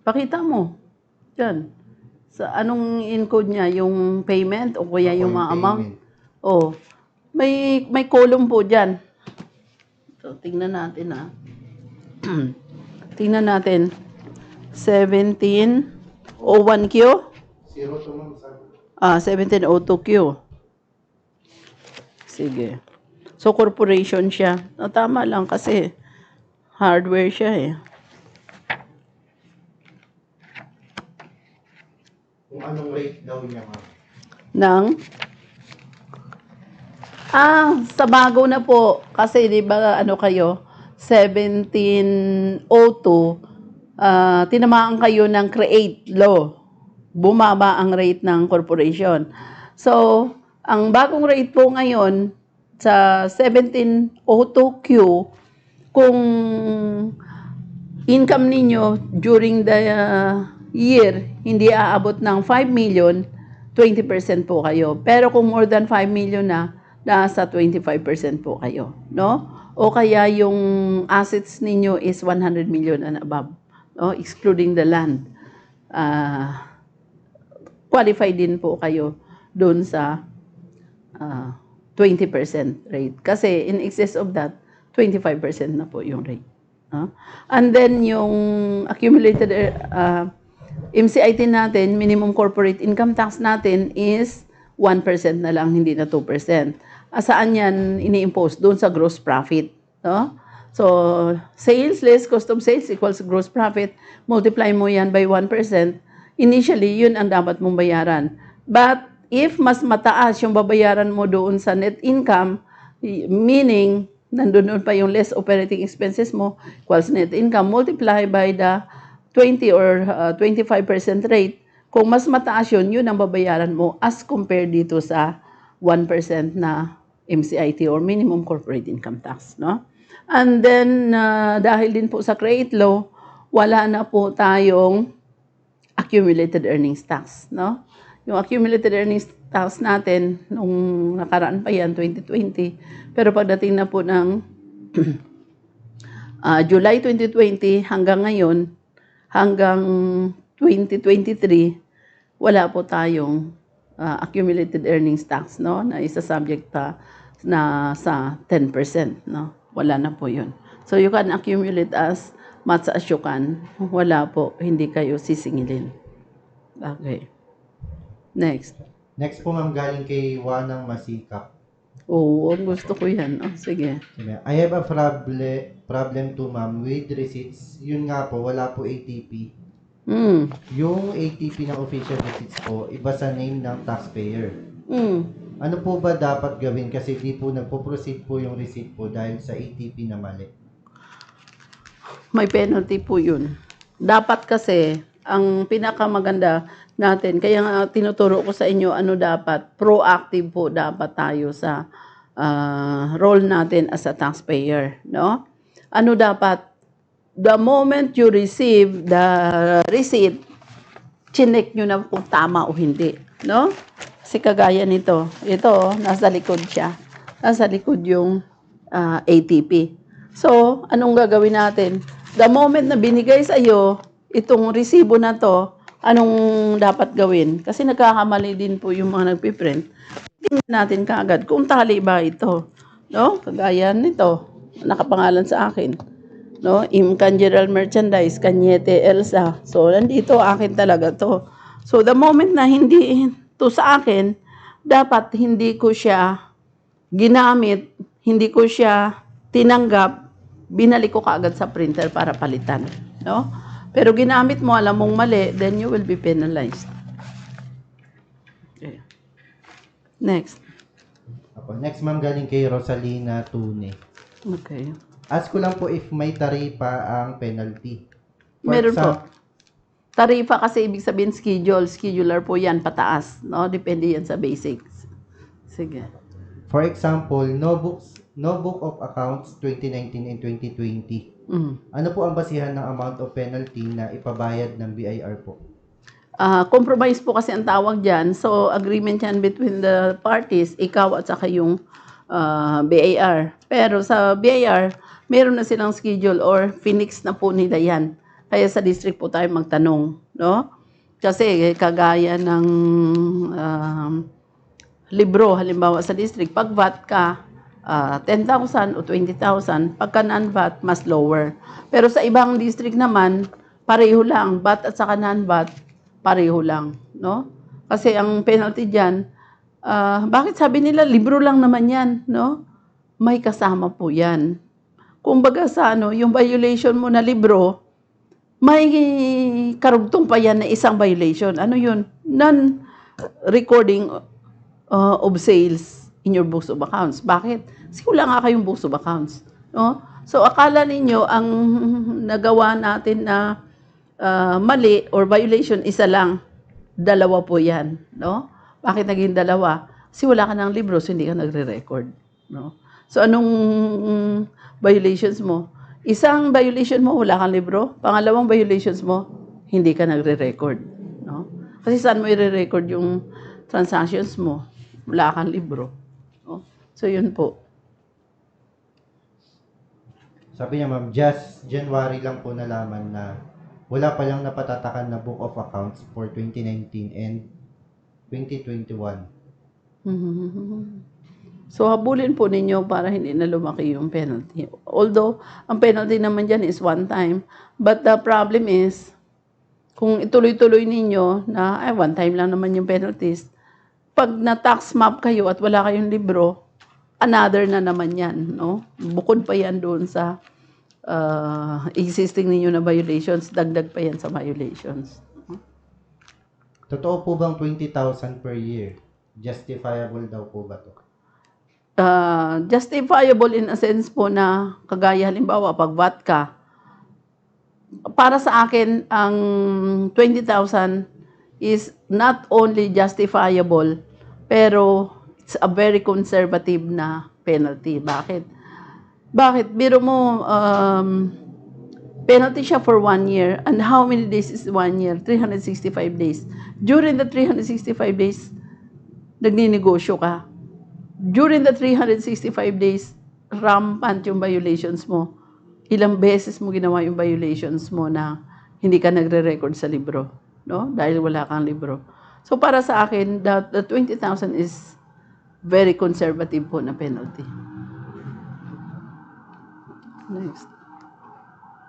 Pakita mo. Diyan. Sa anong encode niya? Yung payment o kaya yung mga amount? Oh. May column po diyan. So, tingnan natin tingnan natin. 1701Q? 02 ma'am. 1702Q. Sige. So, corporation siya. Tama lang kasi hardware siya eh. Kung anong rate daw niya ma'am. Sa bago na po. Kasi di ba ano kayo, 1702, tinamaan kayo ng create law. Bumaba ang rate ng corporation. So, ang bagong rate po ngayon sa 1702Q, kung income ninyo during the year, hindi aabot ng 5 million, 20% po kayo. Pero kung more than 5 million na, nasa 25% po kayo, no? O kaya yung assets ninyo is 100 million and above, no? Excluding the land. Qualify din po kayo doon sa 20% rate. Kasi in excess of that, 25% na po yung rate. And then yung accumulated MCIT natin, minimum corporate income tax natin is 1% na lang, hindi na 2%. Saan yan ini-impose? Doon sa gross profit. No? So, sales less cost of sales equals gross profit. Multiply mo yan by 1%. Initially, yun ang dapat mong bayaran. But, if mas mataas yung babayaran mo doon sa net income, meaning, nandun pa yung less operating expenses mo, equals net income, multiply by the 20 or 25% rate. Kung mas mataas yun, yun ang babayaran mo as compared dito sa 1% na MCIT or minimum corporate income tax. No? And then, dahil din po sa create law, wala na po tayong accumulated earnings tax. No? Yung accumulated earnings tax natin, nung nakaraan pa yan, 2020, pero pagdating na po ng July 2020 hanggang ngayon, hanggang 2023, wala po tayong accumulated earnings tax, no? Na isa subject na sa 10%, no? Wala na po yun. So you can accumulate as much as you can. Wala po, hindi kayo sisingilin. Okay. Next. Next po ma'am, galing kay Wanang Masikap. Oo, gusto ko yan. Oh, sige. I have a problem to ma'am with receipts. Yun nga po, wala po ATP. Yung ATP ng official receipts po, iba sa name ng taxpayer. Ano po ba dapat gawin? Kasi di po nagpo-proceed po yung receipt po dahil sa ATP na mali. May penalty po yun. Dapat kasi, ang pinakamaganda natin, kaya nga tinuturo ko sa inyo ano dapat, proactive po dapat tayo sa role natin as a taxpayer. No? Ano dapat? The moment you receive the receipt, chinek nyo na kung tama o hindi. No? Kasi kagaya nito. Ito, nasa likod siya. Nasa likod yung ATP. So, anong gagawin natin? The moment na binigay sa iyo itong resibo na to, anong dapat gawin? Kasi nagkakamali din po yung mga nagpiprint. Tingnan natin kaagad kung tali ba ito. No? Kagaya nito, nakapangalan sa akin. No, Imcan General Merchandise, Cañete, Elsa. So, nandito, akin talaga to. So, the moment na hindi to sa akin, dapat hindi ko siya ginamit, hindi ko siya tinanggap, binalik ko kaagad sa printer para palitan. No? Pero ginamit mo, alam mong mali, then you will be penalized. Okay. Next. Next ma'am, galing kay Rosalina Tune. Okay. Ask ko lang po if may taripa ang penalty. Meron po. Tarifa kasi ibig sabihin schedule. Scheduler po yan, pataas. No? Depende yan sa basics. Sige. For example, no book of accounts 2019 and 2020. Ano po ang basihan ng amount of penalty na ipabayad ng BIR po? Compromise po kasi ang tawag dyan. So, agreement yan between the parties, ikaw at saka yung BIR. Pero sa BIR, meron na silang schedule or finix na po nila yan. Kaya sa district po tayo magtanong. No? Kasi kagaya ng libro, halimbawa sa district, pag VAT ka, 10,000 o 20,000, pagka non-VAT, mas lower. Pero sa ibang district naman, pareho lang. VAT at saka non-VAT, pareho lang. No? Kasi ang penalty dyan, bakit sabi nila, libro lang naman yan, no? May kasama po yan. Kumbaga sa yung violation mo na libro, may karugtong pa yan na isang violation. Ano yun? Non-recording of sales in your books of accounts. Bakit? Kasi wala nga kayong books of accounts. No? So, akala ninyo, ang nagawa natin na mali or violation, isa lang. Dalawa po yan. No? Bakit naging dalawa? Kasi wala ka ng libro, so hindi ka nagre-record. No? So, anong violations mo? Isang violation mo, wala kang libro. Pangalawang violations mo, hindi ka nagre-record. No? Kasi saan mo i-record yung transactions mo? Wala kang libro. No? So, yun po. Sabi niya, ma'am, just January lang po nalaman na wala pa lang napatatakan na book of accounts for 2019 and 2021. So, habulin po ninyo para hindi na lumaki yung penalty. Although, ang penalty naman dyan is one time. But the problem is, kung ituloy-tuloy ninyo na, ay, one time lang naman yung penalties, pag na-tax map kayo at wala kayong libro, another na naman yan, no? Bukod pa yan doon sa existing ninyo na violations, dagdag pa yan sa violations. Totoo po bang 20,000 per year? Justifiable daw po ba to? Justifiable in a sense po na kagaya halimbawa pag VAT ka, para sa akin ang 20,000 is not only justifiable pero it's a very conservative na penalty. Bakit? Biro mo penalty siya for 1 year, and how many days is 1 year? 365 days. During the 365 days nagninegosyo ka. During the 365 days, rampant yung violations mo. Ilang beses mo ginawa yung violations mo na hindi ka nagre-record sa libro, no? Dahil wala kang libro. So para sa akin, the 20,000 is very conservative po na penalty.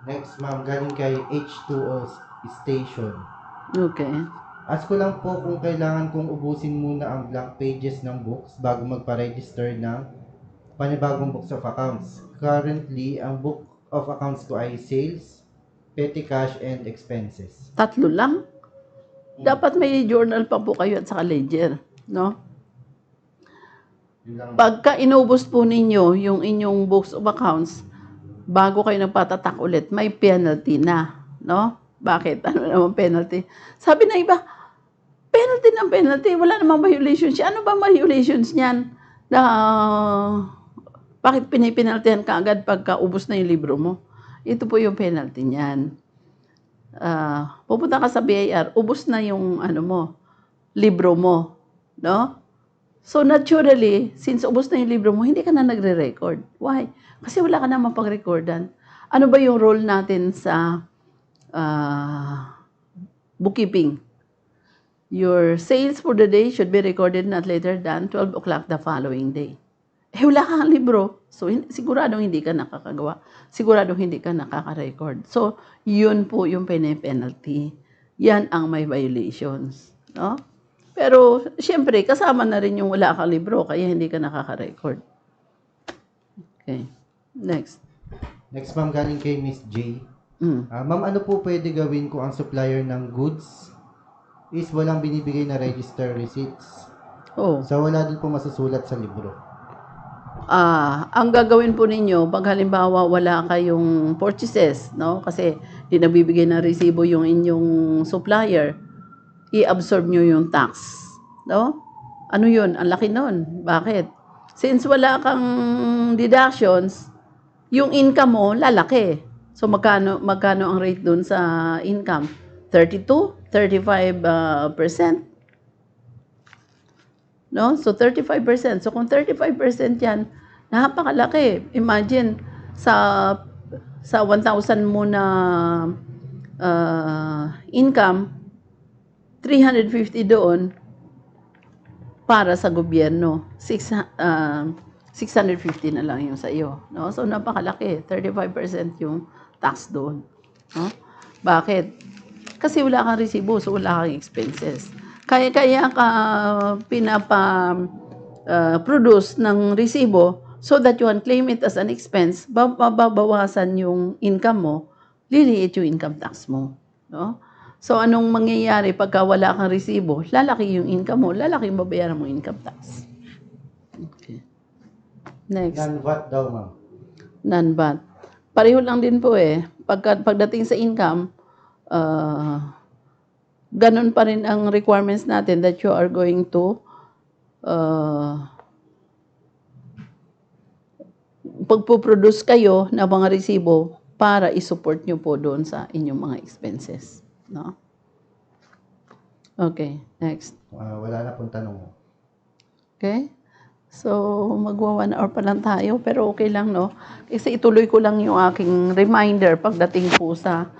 Next, ma'am, galing kay H2O Station. Okay. Ask ko lang po kung kailangan kong ubusin muna ang blank pages ng books bago magpa-register ng panibagong books of accounts. Currently, ang book of accounts ko ay sales, petty cash, and expenses. 3 lang? Dapat may journal pa po kayo at saka ledger, no? Pagka inubos po ninyo yung inyong books of accounts, bago kayo nagpatatak ulit, may penalty na, no? Bakit? Ano naman penalty? Sabi na iba, penalty ng penalty, wala namang violations siya. Ano ba violations niyan? Bakit pinipinaltihan ka agad pagka ubos na yung libro mo? Ito po yung penalty niyan. Pupunta ka sa BIR, ubos na yung libro mo, no? So naturally, since ubos na yung libro mo, hindi ka na nagre-record. Why? Kasi wala ka na mapag-recordan. Ano ba yung role natin sa bookkeeping? Your sales for the day should be recorded not later than 12 o'clock the following day. Wala kang libro. So, siguradong hindi ka nakakagawa. Siguradong hindi ka nakaka-record. So, yun po yung penalty. Yan ang may violations. No? Pero, siyempre, kasama na rin yung wala kang libro, kaya hindi ka nakaka-record. Okay. Next, ma'am, galing kay Miss J. Ma'am, ano po pwede gawin kung ang supplier ng goods is walang binibigay na register receipts? So, wala din po masusulat sa libro. Ang gagawin po ninyo, pag halimbawa wala kayong purchases, no? Kasi di nabibigay na resibo yung inyong supplier, i-absorb nyo yung tax, no? Ano yun? Ang laki nun. Bakit? Since wala kang deductions, yung income mo lalaki. So magkano ang rate dun sa income? 32, 35%. No? So 35%. So kung 35% 'yan, napakalaki. Imagine sa 1,000 mo na income, 350 doon para sa gobyerno. 650 na lang yung sa iyo, no? So napakalaki, 35% yung tax doon, no? Bakit? Kasi wala kang resibo, so wala kang expenses. Kaya ka produce ng resibo so that you can claim it as an expense, mababawasan yung income mo, liliit yung income tax mo, no? So anong mangyayari pagka wala kang resibo? Lalaki yung income mo, lalaki yung babayaran mo income tax. Okay. Next. Non-VAT daw, ma'am. Non-VAT. Pareho lang din po eh. Pagdating sa income, ganun pa rin ang requirements natin that you are going to pagpo-produce kayo ng mga resibo, para i-support nyo po doon sa inyong mga expenses. No? Okay, next. Wala na pong tanong. Okay? So, magwa 1 hour pa lang tayo, pero okay lang, no? Kasi ituloy ko lang yung aking reminder pagdating po sa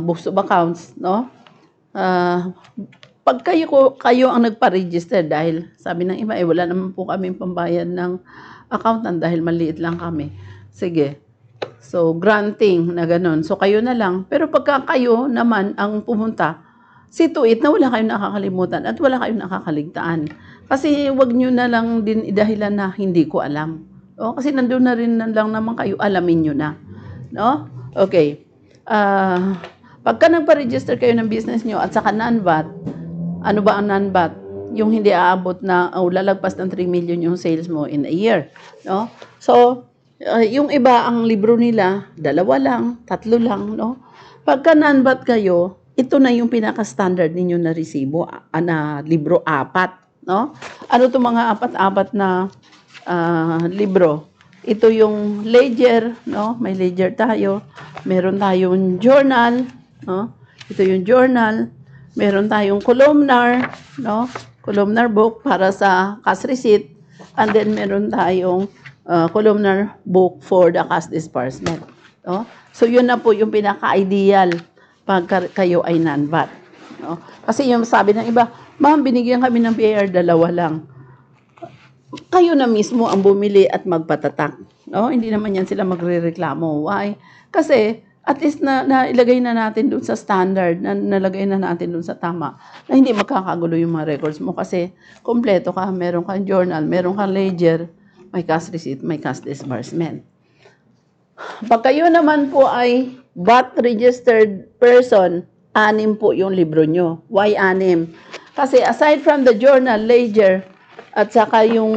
books of accounts, no? Pag kayo ang nagpa-register dahil sabi ng iba, wala naman po kami pambayad ng accountant dahil maliit lang kami. Sige. So, granting na ganun. So, kayo na lang. Pero pagka kayo naman ang pumunta, see to it na wala kayong nakakalimutan at wala kayong nakakaligtaan. Kasi wag nyo na lang din idahilan na hindi ko alam. O, kasi nandun na rin lang naman kayo, alamin nyo na. No? Okay. Pagka nagpa-register kayo ng business nyo at saka non-VAT, ano ba ang non-VAT? Yung hindi aabot na, lalagpas ng 3 million yung sales mo in a year. No? So, yung iba, ang libro nila, 2 lang, 3 lang. No? Pagka non-VAT kayo, ito na yung pinaka-standard ninyo na resibo, na libro 4. No? Ano itong mga 4 na libro? Ito yung ledger, no? May ledger tayo. Meron tayong journal, no? Ito yung journal. Meron tayong columnar, no? Columnar book para sa cash receipt. And then meron tayong columnar book for the cash disbursement. No? So yun na po yung pinaka-ideal pag kayo ay non-VAT. No? Kasi yung sabi ng iba, ma'am, binigyan kami ng BIR, 2 lang. Kayo na mismo ang bumili at magpatatak. No? Hindi naman yan sila magrereklamo. Why? Kasi at least na ilagay na natin doon sa standard, nalagay na natin doon sa tama, na hindi magkakagulo yung mga records mo kasi kompleto ka, meron kang journal, meron kang ledger, may cash receipt, may cash disbursement. Pag kayo naman po ay VAT registered person, 6 po yung libro nyo. Why 6? Kasi aside from the journal, ledger, at saka yung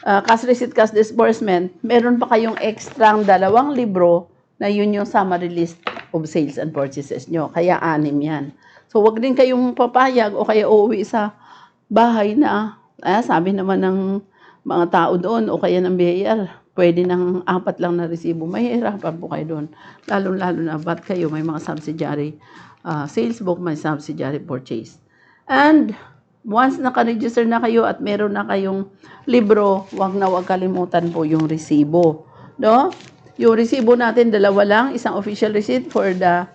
cash receipt, cash disbursement, meron pa kayong extra 2 libro na yun yung summary list of sales and purchases nyo. Kaya 6 yan. So, wag din kayong papayag o kaya uuwi sa bahay na, sabi naman ng mga tao doon o kaya ng BIR, pwede ng 4 lang na resibo. Mahihirapan po kayo doon. Lalo-lalo na ba't kayo may mga subsidiary sales book, may subsidiary purchase. And once naka-register na kayo at meron na kayong libro, wag na wag kalimutan po yung resibo. No? Yung resibo natin, 2 lang. Isang official receipt for the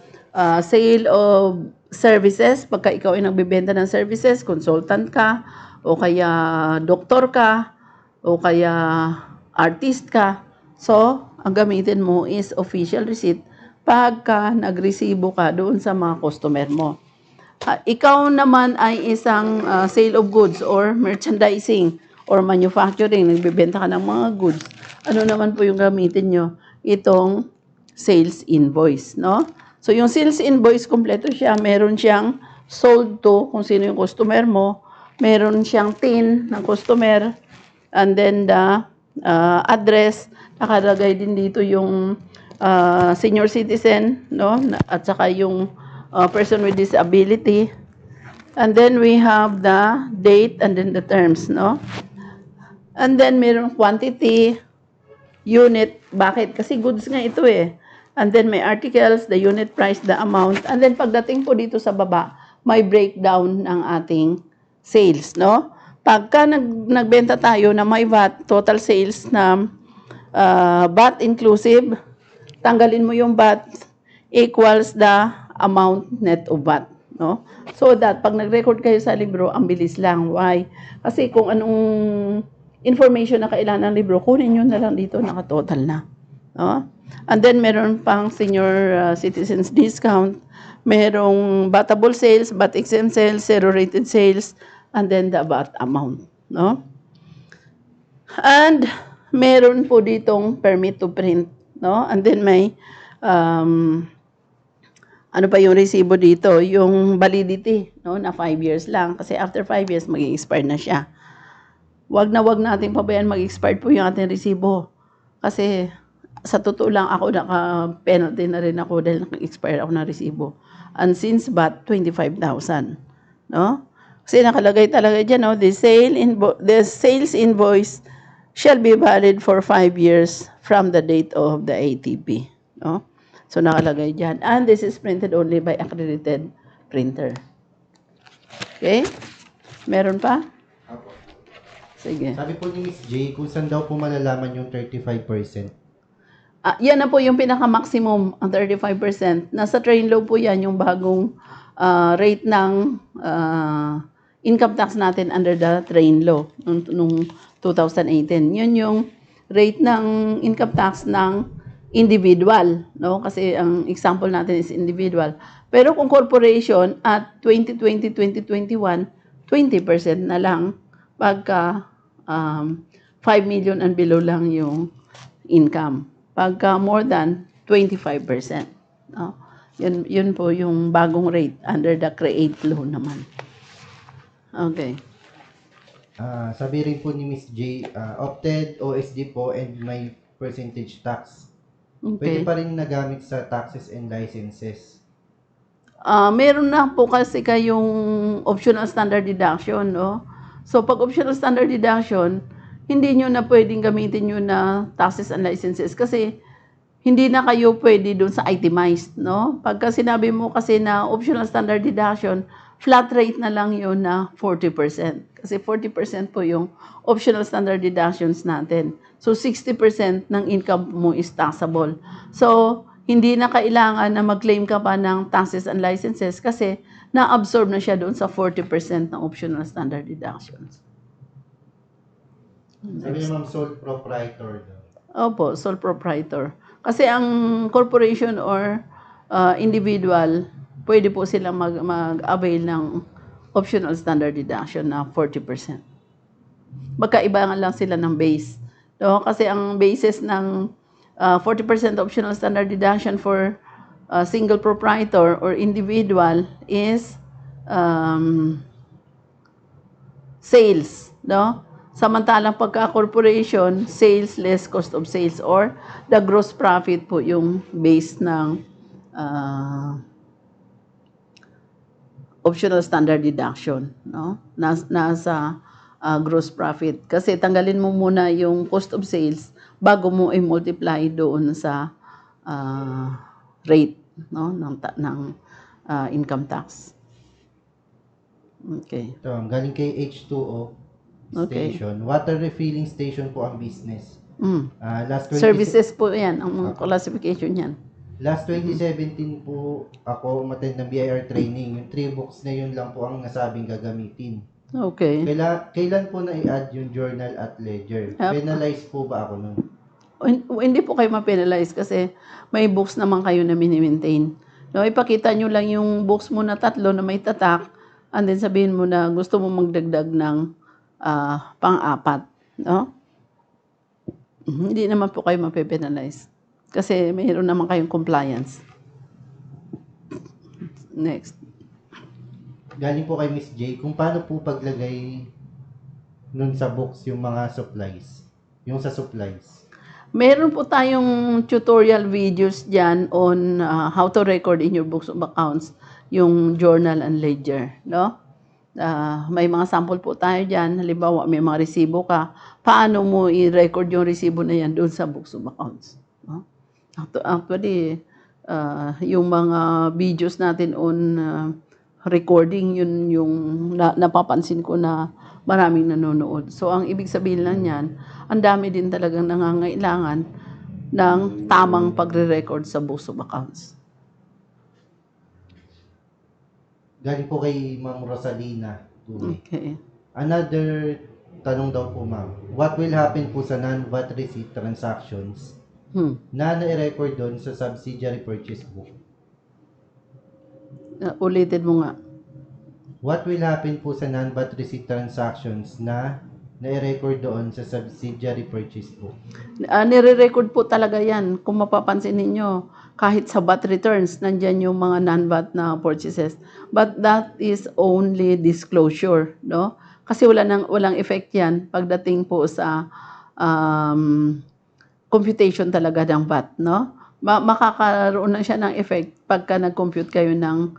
sale of services. Pagka ikaw ay nagbibenta ng services, consultant ka, o kaya doktor ka, o kaya artist ka. So, ang gamitin mo is official receipt pagka nagresibo ka doon sa mga customer mo. Ikaw naman ay isang sale of goods or merchandising or manufacturing, nagbebenta ka ng mga goods. Ano naman po yung gamitin nyo? Itong sales invoice, no? So, yung sales invoice, kompleto siya. Meron siyang sold to, kung sino yung customer mo. Meron siyang TIN ng customer. And then the address, nakalagay din dito yung senior citizen, no? At saka yung person with disability. And then we have the date and then the terms, no? And then meron quantity, unit. Bakit? Kasi goods nga ito eh. And then may articles, the unit price, the amount. And then pagdating po dito sa baba, may breakdown ng ating sales, no? Pagka nagbenta tayo na may VAT, total sales na VAT inclusive, tanggalin mo yung VAT equals the amount net of VAT, no? So that pag nag-record kayo sa libro, ang bilis lang. Why? Kasi kung anong information na kailangan ng libro, kunin nyo na lang dito, nakatotal na. No? And then meron pang senior citizens discount, merong batable sales, VAT exempt sales, zero rated sales, and then the VAT amount, no? And meron po ditong permit to print, no? And then may ano pa yung resibo dito, yung validity, no? Na 5 years lang kasi after 5 years mag-expire na siya. Wag na wag nating pabayaan mag-expire po yung ating resibo. Kasi sa totoo lang ako naka-penalty na rin ako dahil naka-expire ako ng resibo. And since VAT 25,000, no? Kasi nakalagay talaga diyan, no, the sales invoice shall be valid for 5 years from the date of the ATP. No? So nakalagay dyan. And this is printed only by accredited printer. Okay? Meron pa? Apo. Sige. Sabi po ni Miss J, kung saan daw po malalaman yung 35%. Yan na po yung pinaka-maximum, ang 35%. Nasa train law po yan, yung bagong rate ng income tax natin under the train law nung 2018. Yun yung rate ng income tax ng individual, no? Kasi ang example natin is individual. Pero kung corporation at 2020-2021, 20% na lang pagka 5 million and below lang yung income. Pagka more than 25%. No? Yun po yung bagong rate under the CREATE law naman. Okay. Sabi rin po ni Miss J, opted OSD po and may percentage tax. Pwede Okay. pa rin nagamit sa taxes and licenses. Meron na po kasi kayong optional standard deduction, no? So, pag optional standard deduction, hindi nyo na pwedeng gamitin yun na taxes and licenses kasi hindi na kayo pwede dun sa itemized, no? Pagka sinabi mo kasi na optional standard deduction, flat rate na lang yun na 40%. Kasi 40% po yung optional standard deductions natin. So, 60% ng income mo is taxable. So, hindi na kailangan na mag-claim ka pa ng taxes and licenses kasi na-absorb na siya doon sa 40% ng optional standard deductions. Sabi niya ma'am, sole proprietor daw. Opo, sole proprietor. Kasi ang corporation or individual, pwede po silang mag-avail ng optional standard deduction na 40%. Magkaiba lang sila ng base. No? Kasi ang basis ng 40% optional standard deduction for single proprietor or individual is sales, no? Samantalang pagka-corporation, sales less cost of sales or the gross profit po yung base ng optional standard deduction, no? Nasa gross profit. Kasi tanggalin mo muna yung cost of sales bago mo i-multiply doon sa rate, no, ng income tax. Okay. Ito, galing kay H2O Okay. station. Water refilling station po ang business. Last 20 Services po yan, ang mga classification yan. Last 2017 po ako umattend ng BIR training. Yung 3 books na yun lang po ang nasabing gagamitin. Okay. Kailan po na i-add yung journal at ledger? Yep. Penalize po ba ako nun? Hindi po kayo ma-penalize kasi may books naman kayo na mini-maintain. No, ipakita nyo lang yung books mo na 3 na may tatak and then sabihin mo na gusto mo magdagdag ng pang-4. No? Hindi naman po kayo ma-penalize kasi mayroon naman kayong compliance. Next. Galing po kay Miss J, kung paano po paglagay nun sa books yung mga supplies? Yung sa supplies. Meron po tayong tutorial videos dyan on how to record in your books of accounts yung journal and ledger, no? May mga sample po tayo dyan. Halimbawa, may mga resibo ka. Paano mo i-record yung resibo na yan doon sa books of accounts? No? Actually, yung mga videos natin on recording, yun yung napapansin ko na maraming nanonood. So, ang ibig sabihin lang yan, ang dami din talagang nangangailangan ng tamang pagre-record sa books of accounts. Galing po kay Ma'am Rosalina. Okay. Another tanong daw po ma'am, what will happen po sa non-VAT receipt transactions na na-record doon sa subsidiary purchase book? Ulitin mo nga. What will happen po sa non-VAT receipt transactions na na-record doon sa subsidiary purchase book? Nire-record po talaga yan. Kung mapapansin ninyo, kahit sa VAT returns, nandyan yung mga non-VAT na purchases. But that is only disclosure, no? Kasi walang effect yan pagdating po sa computation talaga ng VAT, no? Makakaroon na siya ng effect pagka nag-compute kayo ng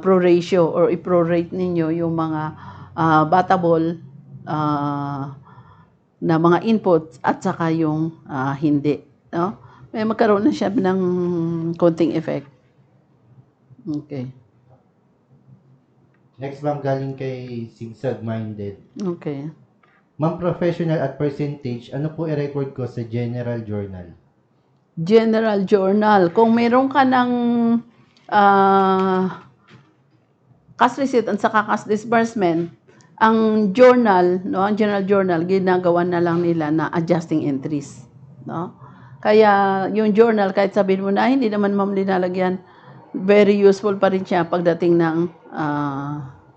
pro ratio or i-prorate ninyo yung mga batable na mga inputs at saka yung hindi. No? May magkaroon na siya ng konting effect. Okay. Next ma'am, galing kay Sigsag Minded. Okay. Ma'am, professional at percentage, ano po i-record ko sa general journal? General journal. Kung meron ka ng cash receipt at saka cash disbursement, ang journal, no, ang general journal, ginagawa na lang nila na adjusting entries, no? Kaya yung journal, kahit sabihin mo na hindi naman ma'am linalagyan, very useful pa rin siya pagdating ng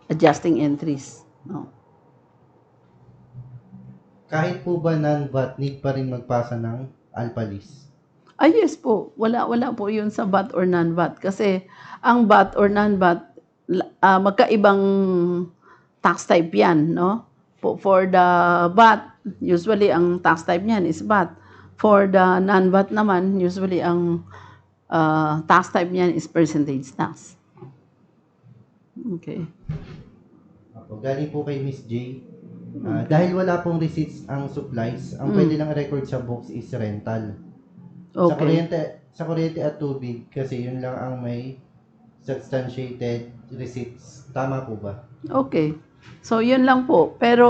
adjusting entries, no? Kahit po ba non-VAT, need pa rin magpasa ng alpha list? Yes po. Wala po yun sa VAT or non-VAT. Kasi ang VAT or non-VAT, magkaibang tax type yan, no? For the VAT, usually ang tax type niyan is VAT. For the non-VAT naman, usually ang tax type niyan is percentage tax. Okay. Apo, galing po kay Miss J. Dahil wala pong receipts ang supplies, ang pwede lang record sa books is rental. Sa Okay. kuryente at tubig, kasi yun lang ang may substantiated receipts. Tama po ba? Okay. So, yun lang po. Pero,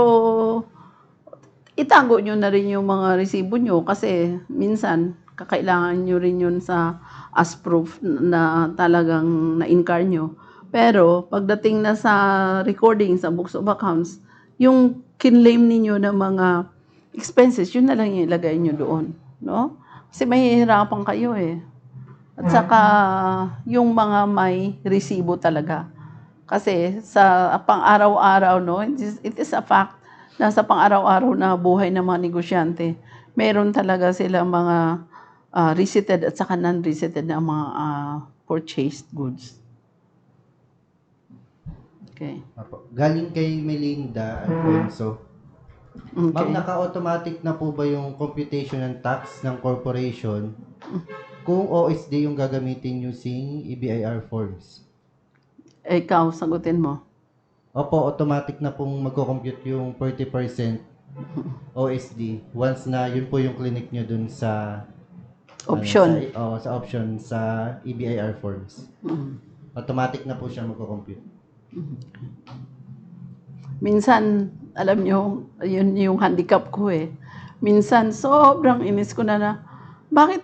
itago nyo na rin yung mga resibo nyo kasi minsan, kakailangan nyo rin yun sa as proof na talagang na-incur nyo. Pero, pagdating na sa recording, sa books of accounts, yung kinlaim ninyo ng mga expenses, yun na lang yung ilagay nyo doon. No? Kasi mahihirapan kayo eh. At saka, yung mga may resibo talaga. Kasi sa pang-araw-araw, no, it is a fact na sa pang-araw-araw na buhay ng mga negosyante, meron talaga sila mga receipted at saka non-receipted na mga purchased goods. Okay. Apo. Galing kay Melinda Alfonso. Ma'am, Okay. naka-automatic na po ba yung computation ng tax ng corporation kung OSD yung gagamitin using EBIR forms? Ikaw, sagutin mo. Opo, automatic na pong magko-compute yung 40% OSD once na yun po yung clinic nyo dun sa Option. sa option sa EBIR forms. Automatic na po siya magko-compute. Minsan, alam nyo, yun yung handicap ko eh. Minsan, sobrang inis ko na bakit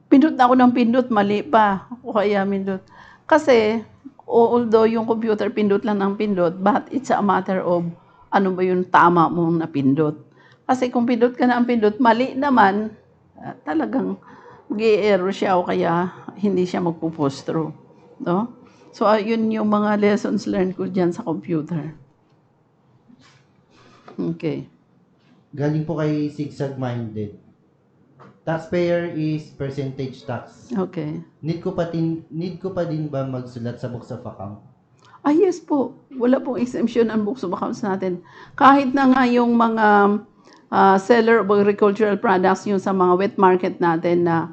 pindot na ako ng pindot, mali pa. O kaya pindot. Kasi, although yung computer pindot lang ng pindot, but it's a matter of ano ba yung tama mong napindot. Kasi kung pindot ka na ang pindot, mali naman, talagang mag-i-error siya o kaya hindi siya magpo-post through. No? So, yun yung mga lessons learned ko dyan sa computer. Okay. Galing po kay Sigsag Minded. Taxpayer is percentage tax. Okay. Need ko pa din ba magsulat sa books of account? Yes po. Wala pong exemption ang books of accounts natin. Kahit na nga yung mga seller of agricultural products, yung sa mga wet market natin na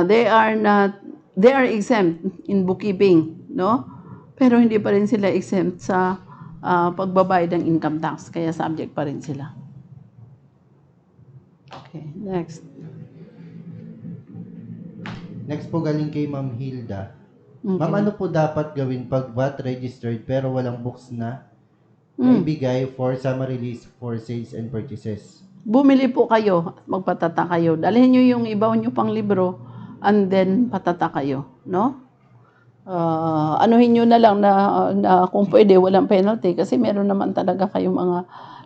they are exempt in bookkeeping, no? Pero hindi pa rin sila exempt sa pagbabayad ng income tax, kaya subject pa rin sila. Okay, next. Next po galing kay Ma'am Hilda. Okay. Ma'am, ano po dapat gawin pag VAT registered pero walang books na ibigay for summary list for sales and purchases? Bumili po kayo at magpatata kayo. Dalhin nyo yung ibaw nyo pang libro and then patata kayo, no? Anuhin nyo na lang na kung pwede, walang penalty kasi meron naman talaga kayong mga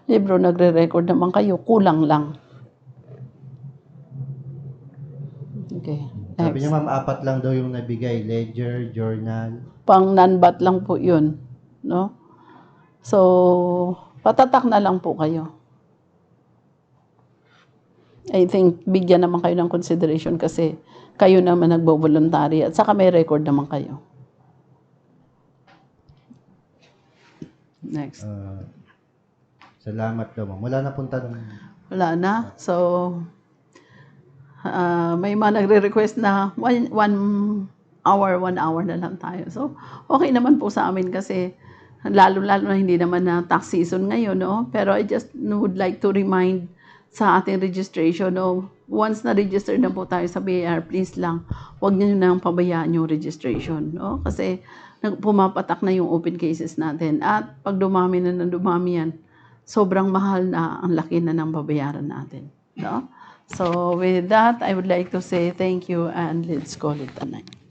libro, nagre-record naman kayo, kulang lang. Okay. Sabi niya, Next. ma'am, 4 lang daw yung nabigay. Ledger, journal. Pang non-bat lang po yun, no? So, patatak na lang po kayo. I think bigyan naman kayo ng consideration kasi kayo naman nagbo-voluntary at saka may record naman kayo. Next. Salamat daw, ma'am. Wala na pong tanong. Wala na. So, may mga nagre-request na 1 hour na lang tayo. So, okay naman po sa amin kasi lalo na hindi naman na tax season ngayon, no? Pero I just would like to remind sa ating registration. No? Once na-register na po tayo sa BIR, please lang, huwag niyo nang pabayaan yung registration. No? Kasi pumapatak na yung open cases natin. At pag dumami na ng dumami yan, sobrang mahal na, ang laki na ng babayaran natin. No? So with that, I would like to say thank you and let's call it a night.